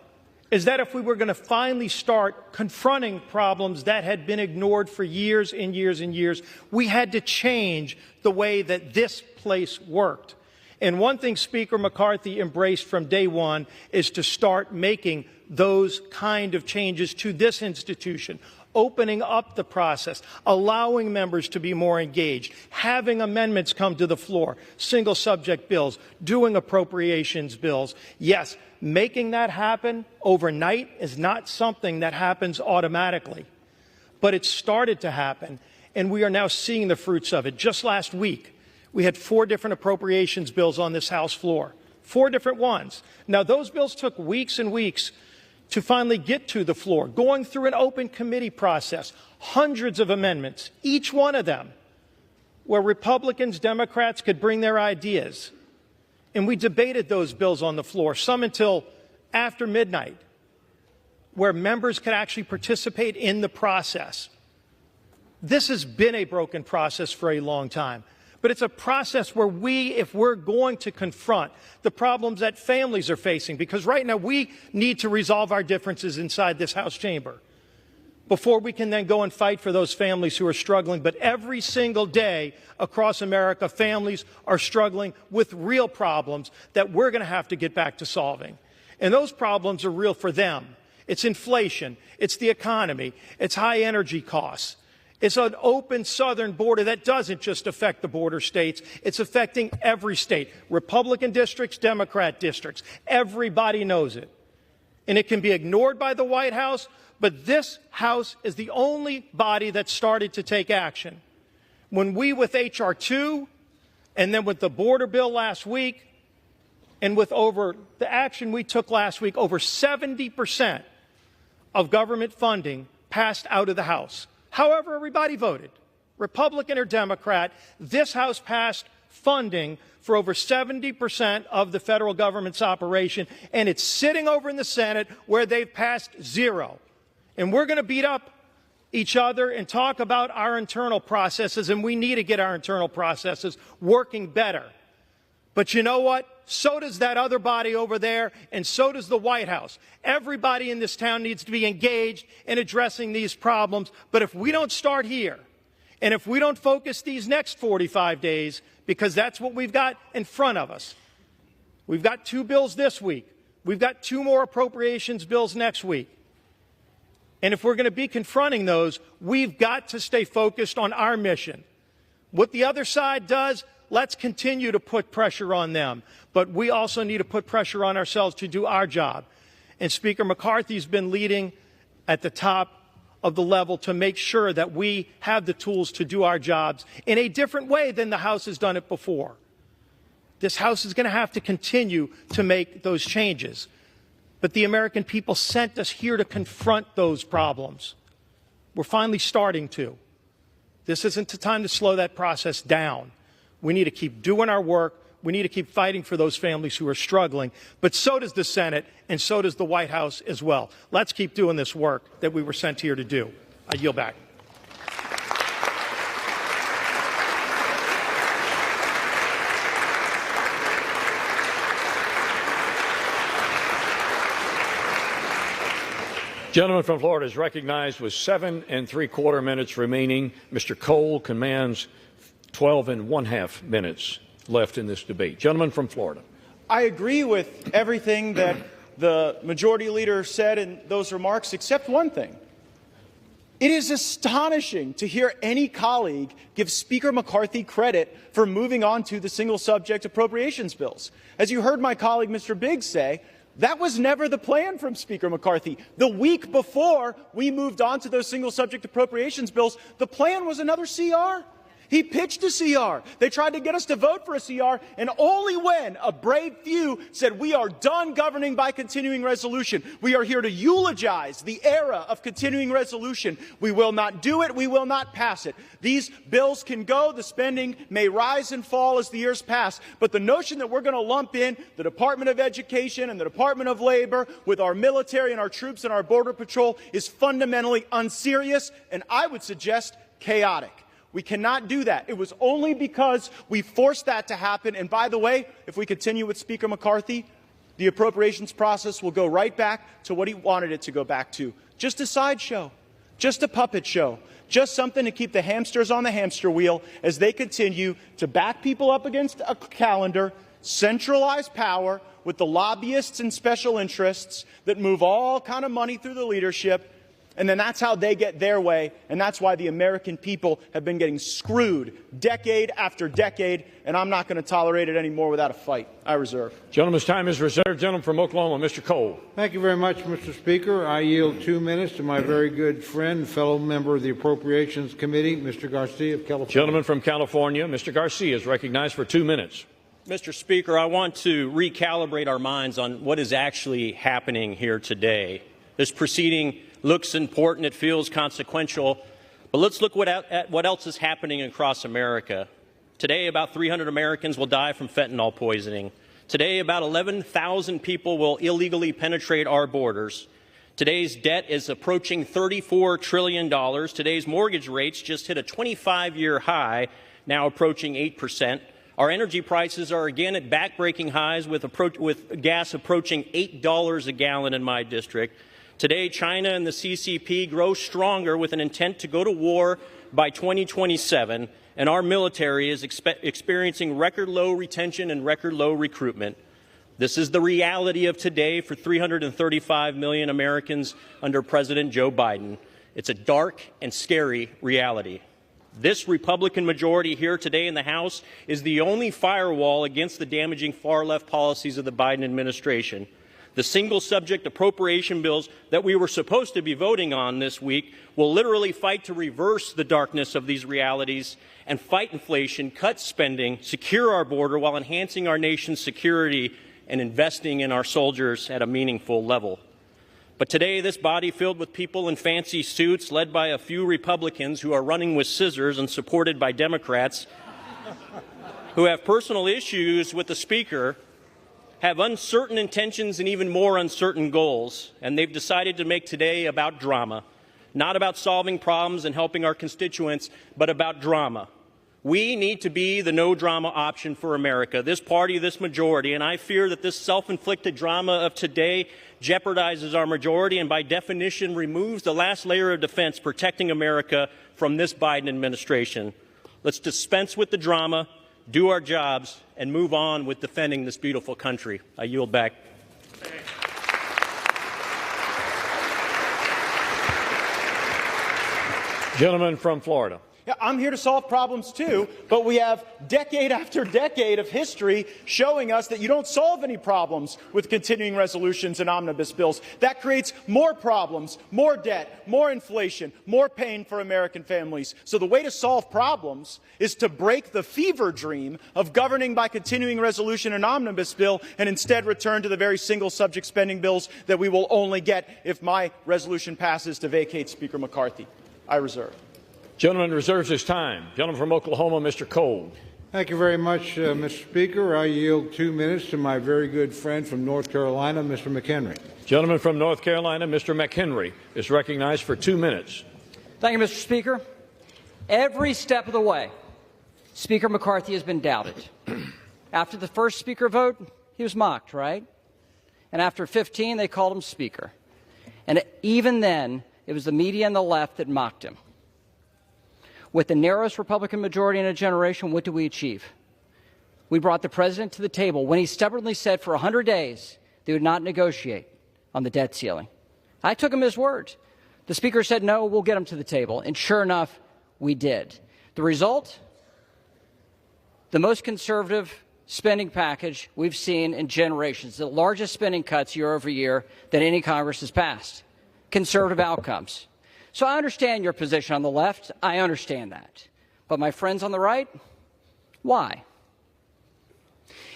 is that if we were going to finally start confronting problems that had been ignored for years and years and years, we had to change the way that this place worked. And one thing Speaker McCarthy embraced from day one is to start making those kind of changes to this institution, opening up the process, allowing members to be more engaged, having amendments come to the floor, single subject bills, doing appropriations bills. Yes, making that happen overnight is not something that happens automatically, but it started to happen, and we are now seeing the fruits of it. Just last week, we had 4 different appropriations bills on this House floor, 4 different ones. Now, those bills took weeks and weeks to finally get to the floor, going through an open committee process, hundreds of amendments, each one of them, where Republicans, Democrats could bring their ideas. And we debated those bills on the floor, some until after midnight, where members could actually participate in the process. This has been a broken process for a long time. But it's a process where if we're going to confront the problems that families are facing, because right now we need to resolve our differences inside this House chamber before we can then go and fight for those families who are struggling. But every single day across America, families are struggling with real problems that we're going to have to get back to solving. And those problems are real for them. It's inflation. It's the economy. It's high energy costs. It's an open southern border that doesn't just affect the border states. It's affecting every state, Republican districts, Democrat districts. Everybody knows it. And it can be ignored by the White House, but this House is the only body that started to take action. When we, with H.R. 2, and then with the border bill last week, and with the action we took last week, over 70% of government funding passed out of the House. However everybody voted, Republican or Democrat, this House passed funding for over 70% of the federal government's operation, and it's sitting over in the Senate where they've passed 0. And we're going to beat up each other and talk about our internal processes, and we need to get our internal processes working better. But you know what? So does that other body over there, and so does the White House. Everybody in this town needs to be engaged in addressing these problems. But if we don't start here, and if we don't focus these next 45 days, because that's what we've got in front of us. We've got 2 bills this week. We've got 2 more appropriations bills next week. And if we're going to be confronting those, we've got to stay focused on our mission. What the other side does, let's continue to put pressure on them. But we also need to put pressure on ourselves to do our job. And Speaker McCarthy's been leading at the top of the level to make sure that we have the tools to do our jobs in a different way than the House has done it before. This House is going to have to continue to make those changes. But the American people sent us here to confront those problems. We're finally starting to. This isn't the time to slow that process down. We need to keep doing our work. We need to keep fighting for those families who are struggling. But so does the Senate, and so does the White House as well. Let's keep doing this work that we were sent here to do. I yield back. Gentleman from Florida is recognized with 7 3/4 minutes remaining. Mr. Cole commands 12 1/2 minutes left in this debate. Gentleman from Florida. I agree with everything that the majority leader said in those remarks, except one thing. It is astonishing to hear any colleague give Speaker McCarthy credit for moving on to the single subject appropriations bills. As you heard my colleague Mr. Biggs say, that was never the plan from Speaker McCarthy. The week before we moved on to those single subject appropriations bills, the plan was another CR. He pitched a CR. They tried to get us to vote for a CR, and only when a brave few said, we are done governing by continuing resolution. We are here to eulogize the era of continuing resolution. We will not do it. We will not pass it. These bills can go. The spending may rise and fall as the years pass. But the notion that we're going to lump in the Department of Education and the Department of Labor with our military and our troops and our Border Patrol is fundamentally unserious, and I would suggest chaotic. We cannot do that. It was only because we forced that to happen. And by the way, if we continue with Speaker McCarthy, the appropriations process will go right back to what he wanted it to go back to. Just a sideshow, just a puppet show, just something to keep the hamsters on the hamster wheel as they continue to back people up against a calendar, centralized power with the lobbyists and special interests that move all kind of money through the leadership, and then that's how they get their way, and that's why the American people have been getting screwed decade after decade, and I'm not going to tolerate it anymore without a fight. I reserve. Gentleman's time is reserved. Gentleman from Oklahoma, Mr. Cole. Thank you very much, Mr. Speaker. I yield 2 minutes to my very good friend, fellow member of the Appropriations Committee, Mr. Garcia of California. Gentleman from California, Mr. Garcia, is recognized for 2 minutes. Mr. Speaker, I want to recalibrate our minds on what is actually happening here today. This proceeding looks important, it feels consequential, but let's look at what else is happening across America. Today, about 300 Americans will die from fentanyl poisoning. Today, about 11,000 people will illegally penetrate our borders. Today's debt is approaching $34 trillion. Today's mortgage rates just hit a 25-year high, now approaching 8%. Our energy prices are again at back-breaking highs with gas approaching $8 a gallon in my district. Today, China and the CCP grow stronger with an intent to go to war by 2027, and our military is experiencing record low retention and record low recruitment. This is the reality of today for 335 million Americans under President Joe Biden. It's a dark and scary reality. This Republican majority here today in the House is the only firewall against the damaging far-left policies of the Biden administration. The single-subject appropriation bills that we were supposed to be voting on this week will literally fight to reverse the darkness of these realities and fight inflation, cut spending, secure our border while enhancing our nation's security and investing in our soldiers at a meaningful level. But today, this body filled with people in fancy suits, led by a few Republicans who are running with scissors and supported by Democrats, who have personal issues with the Speaker, have uncertain intentions and even more uncertain goals, and they've decided to make today about drama, not about solving problems and helping our constituents, but about drama. We need to be the no-drama option for America, this party, this majority, and I fear that this self-inflicted drama of today jeopardizes our majority and by definition removes the last layer of defense protecting America from this Biden administration. Let's dispense with the drama, do our jobs, and move on with defending this beautiful country. I yield back. Gentleman from Florida. Yeah, I'm here to solve problems too, but we have decade after decade of history showing us that you don't solve any problems with continuing resolutions and omnibus bills. That creates more problems, more debt, more inflation, more pain for American families. So the way to solve problems is to break the fever dream of governing by continuing resolution and omnibus bill and instead return to the very single subject spending bills that we will only get if my resolution passes to vacate Speaker McCarthy. I reserve. Gentleman reserves his time. Gentleman from Oklahoma, Mr. Cole. Thank you very much, Mr. Speaker. I yield 2 minutes to my very good friend from North Carolina, Mr. McHenry. Gentleman from North Carolina, Mr. McHenry, is recognized for 2 minutes. Thank you, Mr. Speaker. Every step of the way, Speaker McCarthy has been doubted. After the first Speaker vote, he was mocked, right? And after 15, they called him Speaker. And even then, it was the media and the left that mocked him. With the narrowest Republican majority in a generation, what did we achieve? We brought the president to the table when he stubbornly said for 100 days they would not negotiate on the debt ceiling. I took him at his word. The Speaker said, no, we'll get him to the table. And sure enough, we did. The result? The most conservative spending package we've seen in generations, the largest spending cuts year over year that any Congress has passed. Conservative outcomes. So I understand your position on the left. I understand that. But my friends on the right, why?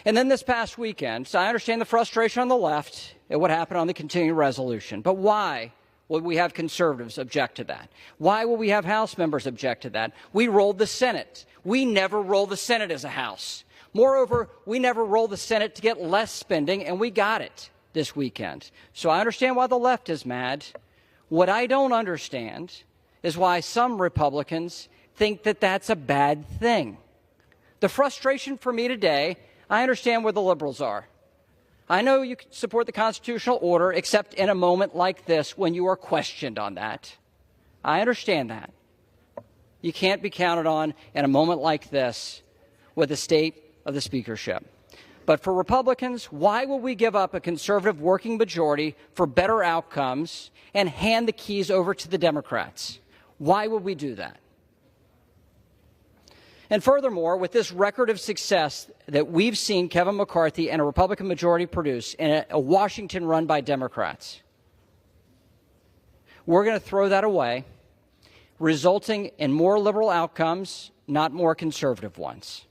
And then this past weekend, so I understand the frustration on the left at what happened on the continuing resolution. But why would we have conservatives object to that? Why will we have House members object to that? We rolled the Senate. We never roll the Senate as a House. Moreover, we never roll the Senate to get less spending, and we got it this weekend. So I understand why the left is mad. What I don't understand is why some Republicans think that that's a bad thing. The frustration for me today, I understand where the liberals are. I know you support the constitutional order, except in a moment like this when you are questioned on that. I understand that. You can't be counted on in a moment like this with the state of the speakership. But for Republicans, why will we give up a conservative working majority for better outcomes and hand the keys over to the Democrats? Why would we do that? And furthermore, with this record of success that we've seen Kevin McCarthy and a Republican majority produce in a Washington run by Democrats, we're going to throw that away, resulting in more liberal outcomes, not more conservative ones.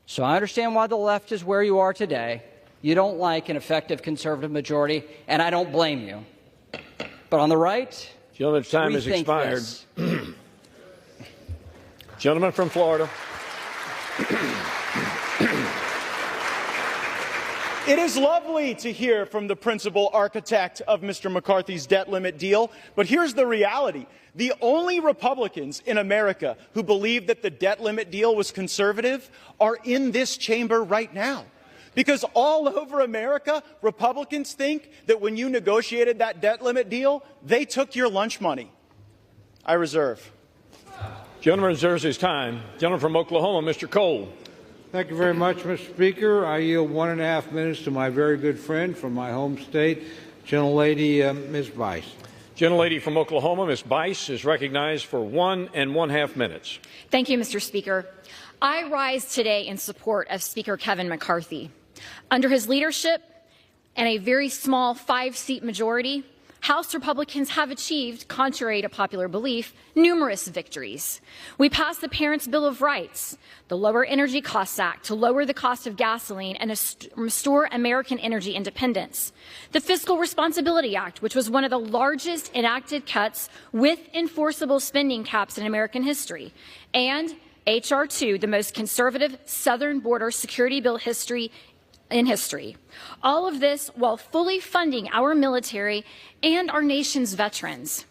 So I understand why the left is where you are today. You don't like an effective conservative majority, and I don't blame you. But on the right, gentleman's time has expired. Gentleman from Florida. It is lovely to hear from the principal architect of Mr. McCarthy's debt limit deal, but here's the reality. The only Republicans in America who believe that the debt limit deal was conservative are in this chamber right now. Because all over America, Republicans think that when you negotiated that debt limit deal, they took your lunch money. I reserve. Gentleman reserves his time. Gentleman from Oklahoma, Mr. Cole. Thank you very much, Mr. Speaker. I yield 1.5 minutes to my very good friend from my home state, gentlelady Ms. Bice. Gentlelady from Oklahoma, Ms. Bice, is recognized for 1.5 minutes. Thank you, Mr. Speaker. I rise today in support of Speaker Kevin McCarthy. Under his leadership and a very small 5-seat majority, House Republicans have achieved, contrary to popular belief, numerous victories. We passed the Parents' Bill of Rights, the Lower Energy Costs Act to lower the cost of gasoline and restore American energy independence, the Fiscal Responsibility Act, which was one of the largest enacted cuts with enforceable spending caps in American history, and H.R. 2, the most conservative southern border security bill in history. All of this while fully funding our military and our nation's veterans.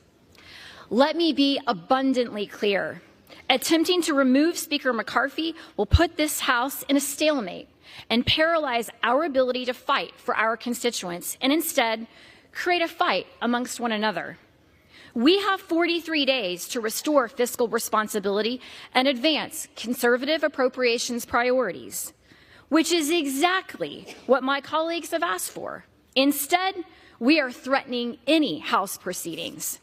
Let me be abundantly clear. Attempting to remove Speaker McCarthy will put this House in a stalemate and paralyze our ability to fight for our constituents and instead create a fight amongst one another. We have 43 days to restore fiscal responsibility and advance conservative appropriations priorities, which is exactly what my colleagues have asked for. Instead, we are threatening any House proceedings.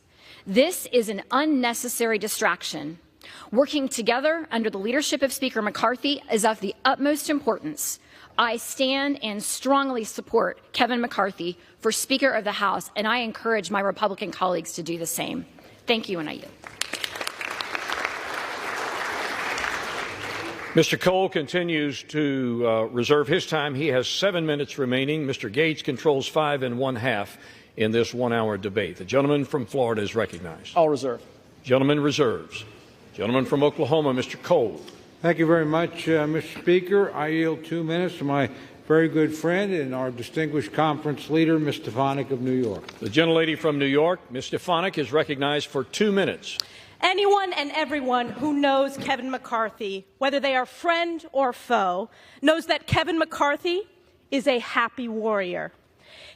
This is an unnecessary distraction. Working together under the leadership of Speaker McCarthy is of the utmost importance. I stand and strongly support Kevin McCarthy for Speaker of the House, and I encourage my Republican colleagues to do the same. Thank you, and I yield. Mr. Cole continues to reserve his time. He has 7 minutes remaining. Mr. Gaetz controls 5.5 in this 1-hour debate. The gentleman from Florida is recognized. I'll reserve. Gentleman reserves. Gentleman from Oklahoma, Mr. Cole. Thank you very much, Mr. Speaker. I yield 2 minutes to my very good friend and our distinguished conference leader, Ms. Stefanik of New York. The gentlelady from New York, Ms. Stefanik, is recognized for 2 minutes. Anyone and everyone who knows Kevin McCarthy, whether they are friend or foe, knows that Kevin McCarthy is a happy warrior.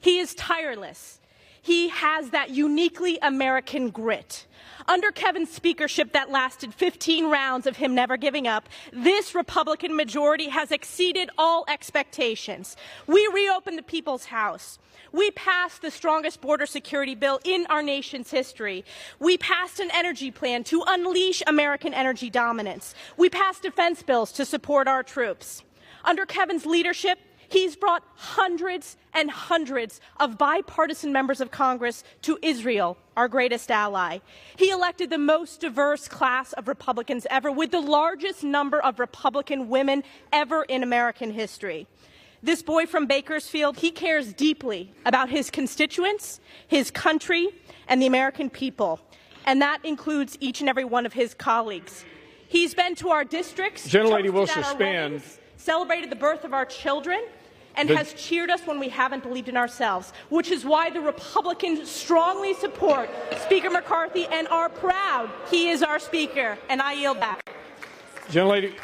He is tireless. He has that uniquely American grit. Under Kevin's speakership that lasted 15 rounds of him never giving up, this Republican majority has exceeded all expectations. We reopened the People's House. We passed the strongest border security bill in our nation's history. We passed an energy plan to unleash American energy dominance. We passed defense bills to support our troops. Under Kevin's leadership, he's brought hundreds and hundreds of bipartisan members of Congress to Israel, our greatest ally. He elected the most diverse class of Republicans ever, with the largest number of Republican women ever in American history. This boy from Bakersfield, he cares deeply about his constituents, his country, and the American people. And that includes each and every one of his colleagues. He's been to our districts, gentlelady will toasted at our suspend. weddings, celebrated the birth of our children, and has cheered us when we haven't believed in ourselves, which is why the Republicans strongly support Speaker McCarthy and are proud he is our Speaker. And I yield back. Gentlelady,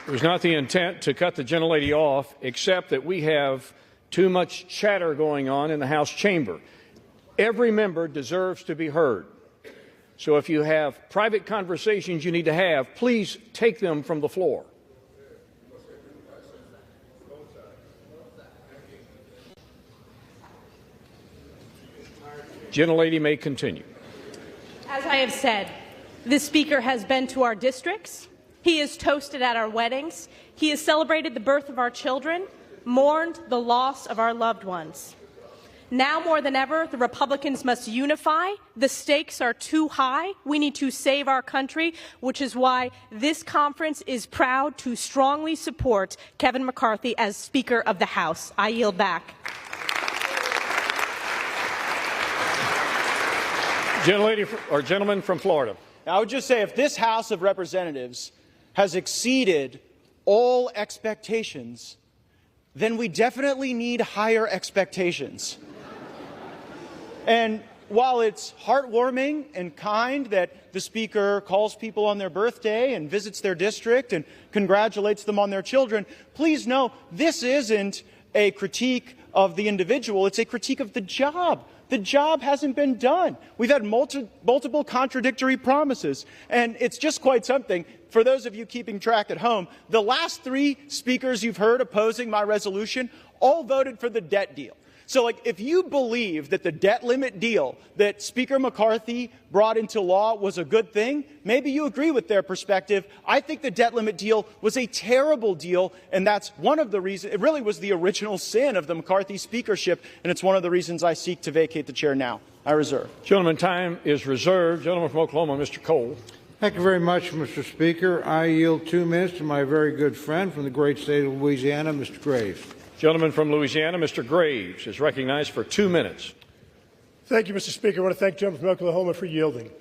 it was not the intent to cut the gentlelady off, except that we have too much chatter going on in the House chamber. Every member deserves to be heard. So if you have private conversations you need to have, please take them from the floor. Gentlelady may continue. As I have said, this Speaker has been to our districts. He has toasted at our weddings. He has celebrated the birth of our children, mourned the loss of our loved ones. Now more than ever, the Republicans must unify. The stakes are too high. We need to save our country, which is why this conference is proud to strongly support Kevin McCarthy as Speaker of the House. I yield back. Gentleman from Florida. Now, I would just say if this House of Representatives has exceeded all expectations, then we definitely need higher expectations. And while it's heartwarming and kind that the Speaker calls people on their birthday and visits their district and congratulates them on their children, please know this isn't a critique of the individual. It's a critique of the job. The job hasn't been done. We've had multiple contradictory promises, and it's just quite something. For those of you keeping track at home, the last 3 speakers you've heard opposing my resolution all voted for the debt deal. So, if you believe that the debt limit deal that Speaker McCarthy brought into law was a good thing, maybe you agree with their perspective. I think the debt limit deal was a terrible deal, and that's one of the reasons. It really was the original sin of the McCarthy speakership, and it's one of the reasons I seek to vacate the chair now. I reserve. Gentleman, time is reserved. Gentleman from Oklahoma, Mr. Cole. Thank you very much, Mr. Speaker. I yield 2 minutes to my very good friend from the great state of Louisiana, Mr. Graves. Gentleman from Louisiana, Mr. Graves, is recognized for 2 minutes. Thank you, Mr. Speaker. I want to thank the gentleman from Oklahoma for yielding.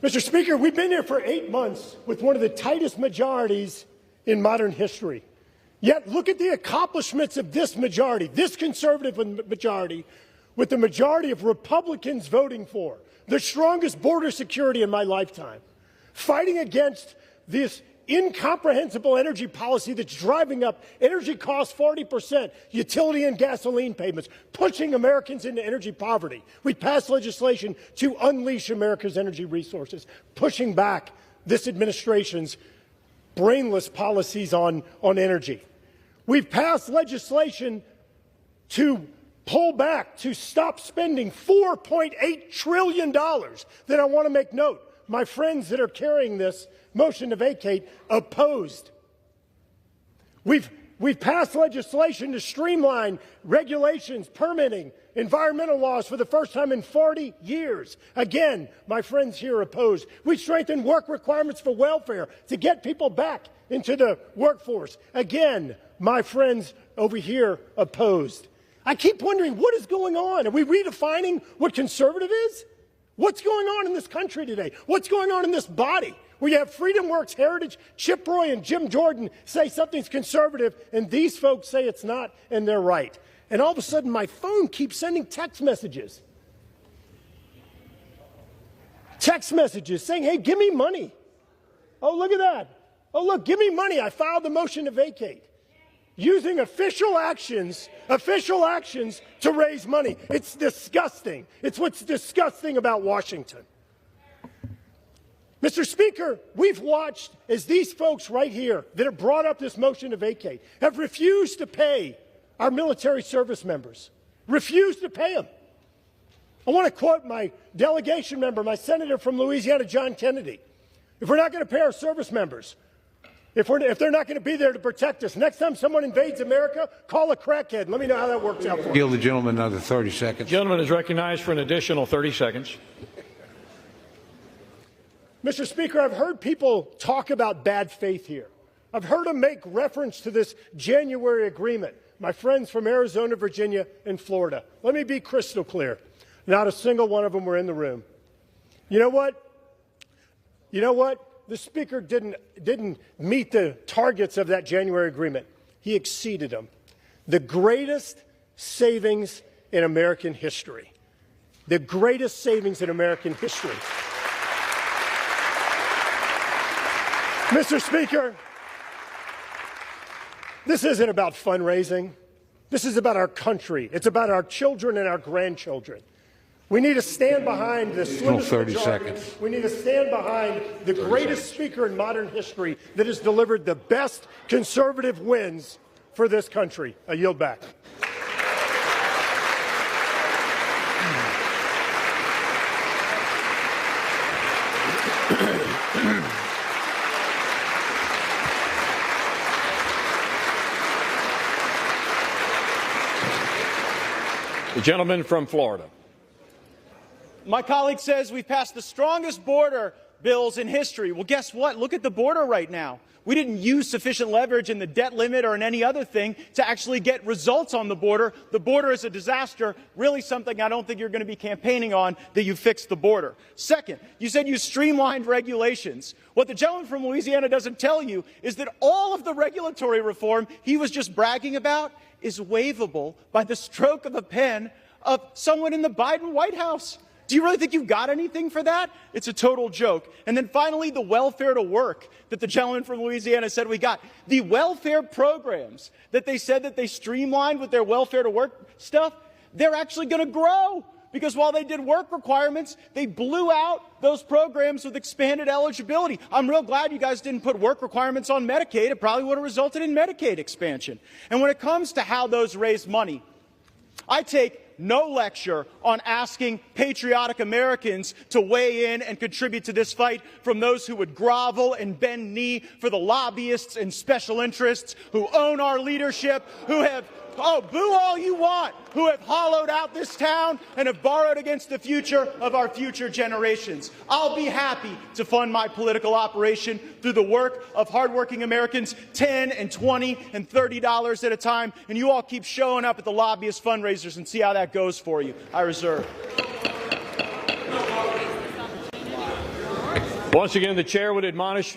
Mr. Speaker, we've been here for 8 months with one of the tightest majorities in modern history. Yet look at the accomplishments of this majority, this conservative majority, with the majority of Republicans voting for the strongest border security in my lifetime, fighting against this incomprehensible energy policy that's driving up energy costs 40%, utility and gasoline payments, pushing Americans into energy poverty. We passed legislation to unleash America's energy resources, pushing back this administration's brainless policies on energy. We've passed legislation to pull back, to stop spending $4.8 trillion that I want to make note. My friends that are carrying this motion to vacate opposed. We've passed legislation to streamline regulations, permitting, environmental laws for the first time in 40 years. Again, my friends here opposed. We strengthened work requirements for welfare to get people back into the workforce. Again, my friends over here opposed. I keep wondering, what is going on? Are we redefining what conservative is? What's going on in this country today? What's going on in this body? Where you have Freedom Works, Heritage, Chip Roy, and Jim Jordan say something's conservative, and these folks say it's not, and they're right. And all of a sudden, my phone keeps sending text messages. Text messages saying, hey, give me money. Oh, look at that. Oh, look, give me money. I filed the motion to vacate. Using official actions to raise money. It's disgusting. It's what's disgusting about Washington. Mr. Speaker, we've watched as these folks right here that have brought up this motion to vacate have refused to pay our military service members, refused to pay them. I want to quote my delegation member, my senator from Louisiana, John Kennedy. If we're not going to pay our service members, if they're not going to be there to protect us, next time someone invades America, call a crackhead. Let me know how that works out for you. Yield the gentleman another 30 seconds. Gentleman is recognized for an additional 30 seconds. Mr. Speaker, I've heard people talk about bad faith here. I've heard them make reference to this January agreement, my friends from Arizona, Virginia, and Florida. Let me be crystal clear. Not a single one of them were in the room. You know what? The Speaker didn't meet the targets of that January agreement. He exceeded them. The greatest savings in American history. The greatest savings in American history. Mr. Speaker, this isn't about fundraising. This is about our country. It's about our children and our grandchildren. We need to stand behind the slimmest 30 majority. seconds. We need to stand behind the greatest speaker in modern history that has delivered the best conservative wins for this country. I yield back. Gentleman from Florida. My colleague says we've passed the strongest border bills in history. Well, guess what? Look at the border right now. We didn't use sufficient leverage in the debt limit or in any other thing to actually get results on the border. The border is a disaster, really something I don't think you're going to be campaigning on, that you fix the border. Second, you said you streamlined regulations. What the gentleman from Louisiana doesn't tell you is that all of the regulatory reform he was just bragging about is waivable by the stroke of a pen of someone in the Biden White House. Do you really think you've got anything for that? It's a total joke. And then finally, the welfare to work that the gentleman from Louisiana said we got. The welfare programs that they said that they streamlined with their welfare to work stuff, they're actually going to grow. Because while they did work requirements, they blew out those programs with expanded eligibility. I'm real glad you guys didn't put work requirements on Medicaid. It probably would have resulted in Medicaid expansion. And when it comes to how those raise money, I take no lecture on asking patriotic Americans to weigh in and contribute to this fight from those who would grovel and bend knee for the lobbyists and special interests who own our leadership, who have, oh, boo all you want, who have hollowed out this town and have borrowed against the future of our future generations. I'll be happy to fund my political operation through the work of hardworking Americans, $10 and $20 and $30 at a time, and you all keep showing up at the lobbyist fundraisers and see how that goes for you. I reserve. Once again, the chair would admonish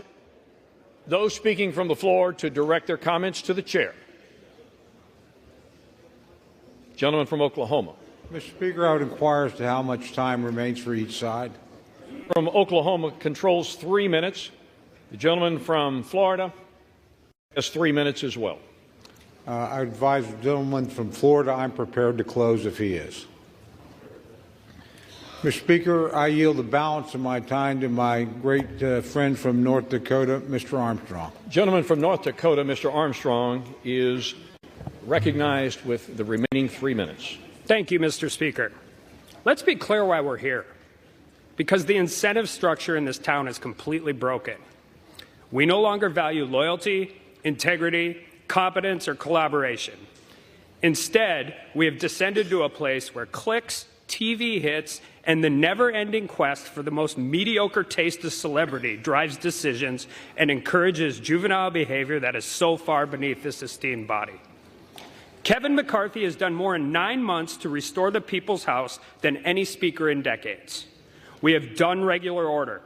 those speaking from the floor to direct their comments to the chair. Gentleman from Oklahoma. Mr. Speaker, I would inquire as to how much time remains for each side. From Oklahoma controls 3 minutes. The gentleman from Florida has 3 minutes as well. I advise the gentleman from Florida I'm prepared to close if he is. Mr. Speaker, I yield the balance of my time to my great friend from North Dakota, Mr. Armstrong. Gentleman from North Dakota, Mr. Armstrong, is recognized with the remaining 3 minutes. Thank you, Mr. Speaker. Let's be clear why we're here. Because the incentive structure in this town is completely broken. We no longer value loyalty, integrity, competence, or collaboration. Instead, we have descended to a place where clicks, TV hits, and the never-ending quest for the most mediocre taste of celebrity drives decisions and encourages juvenile behavior that is so far beneath this esteemed body. Kevin McCarthy has done more in 9 months to restore the people's house than any speaker in decades. We have done regular order.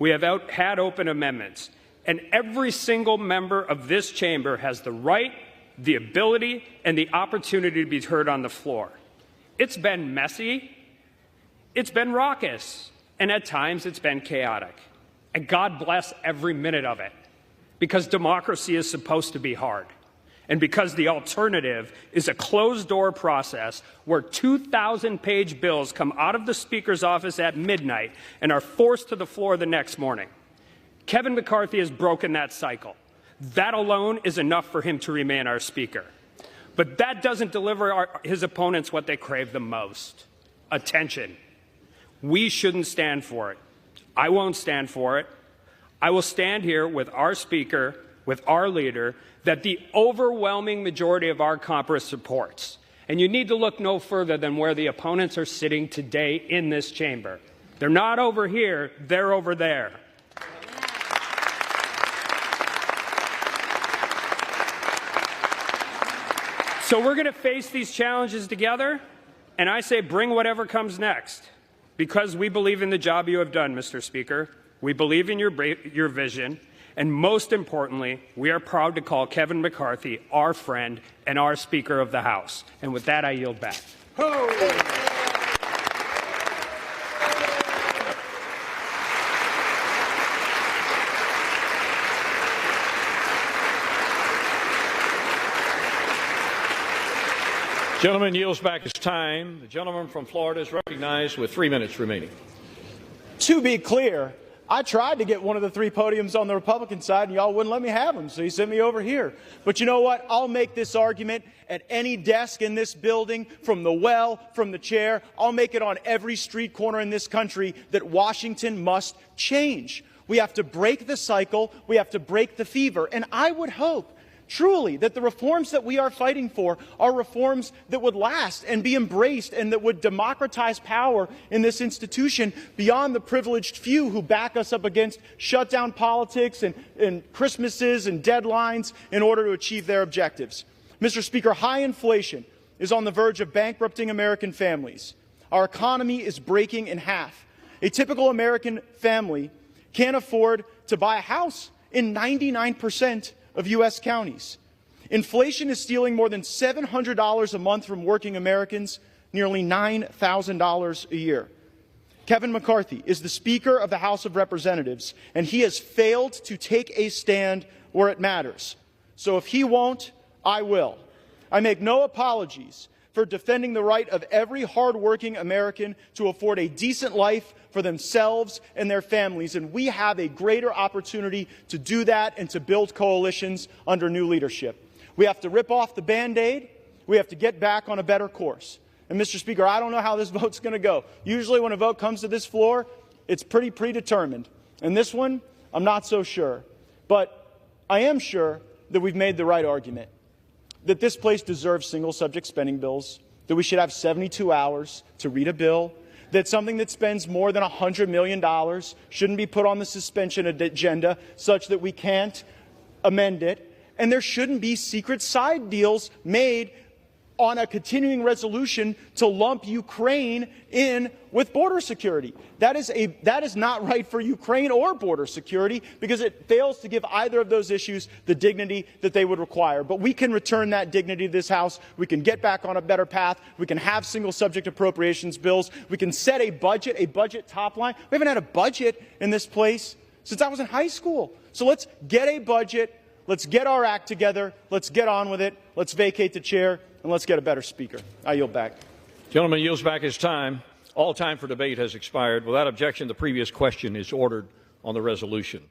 We have had open amendments. And every single member of this chamber has the right, the ability, and the opportunity to be heard on the floor. It's been messy. It's been raucous. And at times it's been chaotic. And God bless every minute of it. Because democracy is supposed to be hard. And because the alternative is a closed-door process where 2,000-page bills come out of the Speaker's office at midnight and are forced to the floor the next morning. Kevin McCarthy has broken that cycle. That alone is enough for him to remain our Speaker. But that doesn't deliver his opponents what they crave the most: attention. We shouldn't stand for it. I won't stand for it. I will stand here with our Speaker, with our leader, that the overwhelming majority of our Congress supports. And you need to look no further than where the opponents are sitting today in this chamber. They're not over here, they're over there. So we're going to face these challenges together, and I say bring whatever comes next, because we believe in the job you have done, Mr. Speaker. We believe in your vision. And most importantly, we are proud to call Kevin McCarthy our friend and our Speaker of the House. And with that, I yield back. Gentleman yields back his time. The gentleman from Florida is recognized with 3 minutes remaining. To be clear, I tried to get one of the 3 podiums on the Republican side, and y'all wouldn't let me have them, so you sent me over here. But you know what? I'll make this argument at any desk in this building, from the well, from the chair. I'll make it on every street corner in this country that Washington must change. We have to break the cycle. We have to break the fever. And I would hope truly, that the reforms that we are fighting for are reforms that would last and be embraced and that would democratize power in this institution beyond the privileged few who back us up against shutdown politics and Christmases and deadlines in order to achieve their objectives. Mr. Speaker, high inflation is on the verge of bankrupting American families. Our economy is breaking in half. A typical American family can't afford to buy a house in 99% of U.S. counties. Inflation is stealing more than $700 a month from working Americans, nearly $9,000 a year. Kevin McCarthy is the Speaker of the House of Representatives, and he has failed to take a stand where it matters. So if he won't, I will. I make no apologies for defending the right of every hardworking American to afford a decent life for themselves and their families, and we have a greater opportunity to do that and to build coalitions under new leadership. We have to rip off the Band-Aid. We have to get back on a better course. And, Mr. Speaker, I don't know how this vote's going to go. Usually when a vote comes to this floor, it's pretty predetermined. And this one, I'm not so sure. But I am sure that we've made the right argument, that this place deserves single-subject spending bills, that we should have 72 hours to read a bill, that something that spends more than $100 million shouldn't be put on the suspension agenda such that we can't amend it, and there shouldn't be secret side deals made on a continuing resolution to lump Ukraine in with border security. That is not right for Ukraine or border security because it fails to give either of those issues the dignity that they would require. But we can return that dignity to this House. We can get back on a better path. We can have single subject appropriations bills. We can set a budget top line. We haven't had a budget in this place since I was in high school. So let's get a budget. Let's get our act together. Let's get on with it. Let's vacate the chair. And let's get a better speaker. I yield back. Gentleman yields back his time. All time for debate has expired. Without objection, the previous question is ordered on the resolution.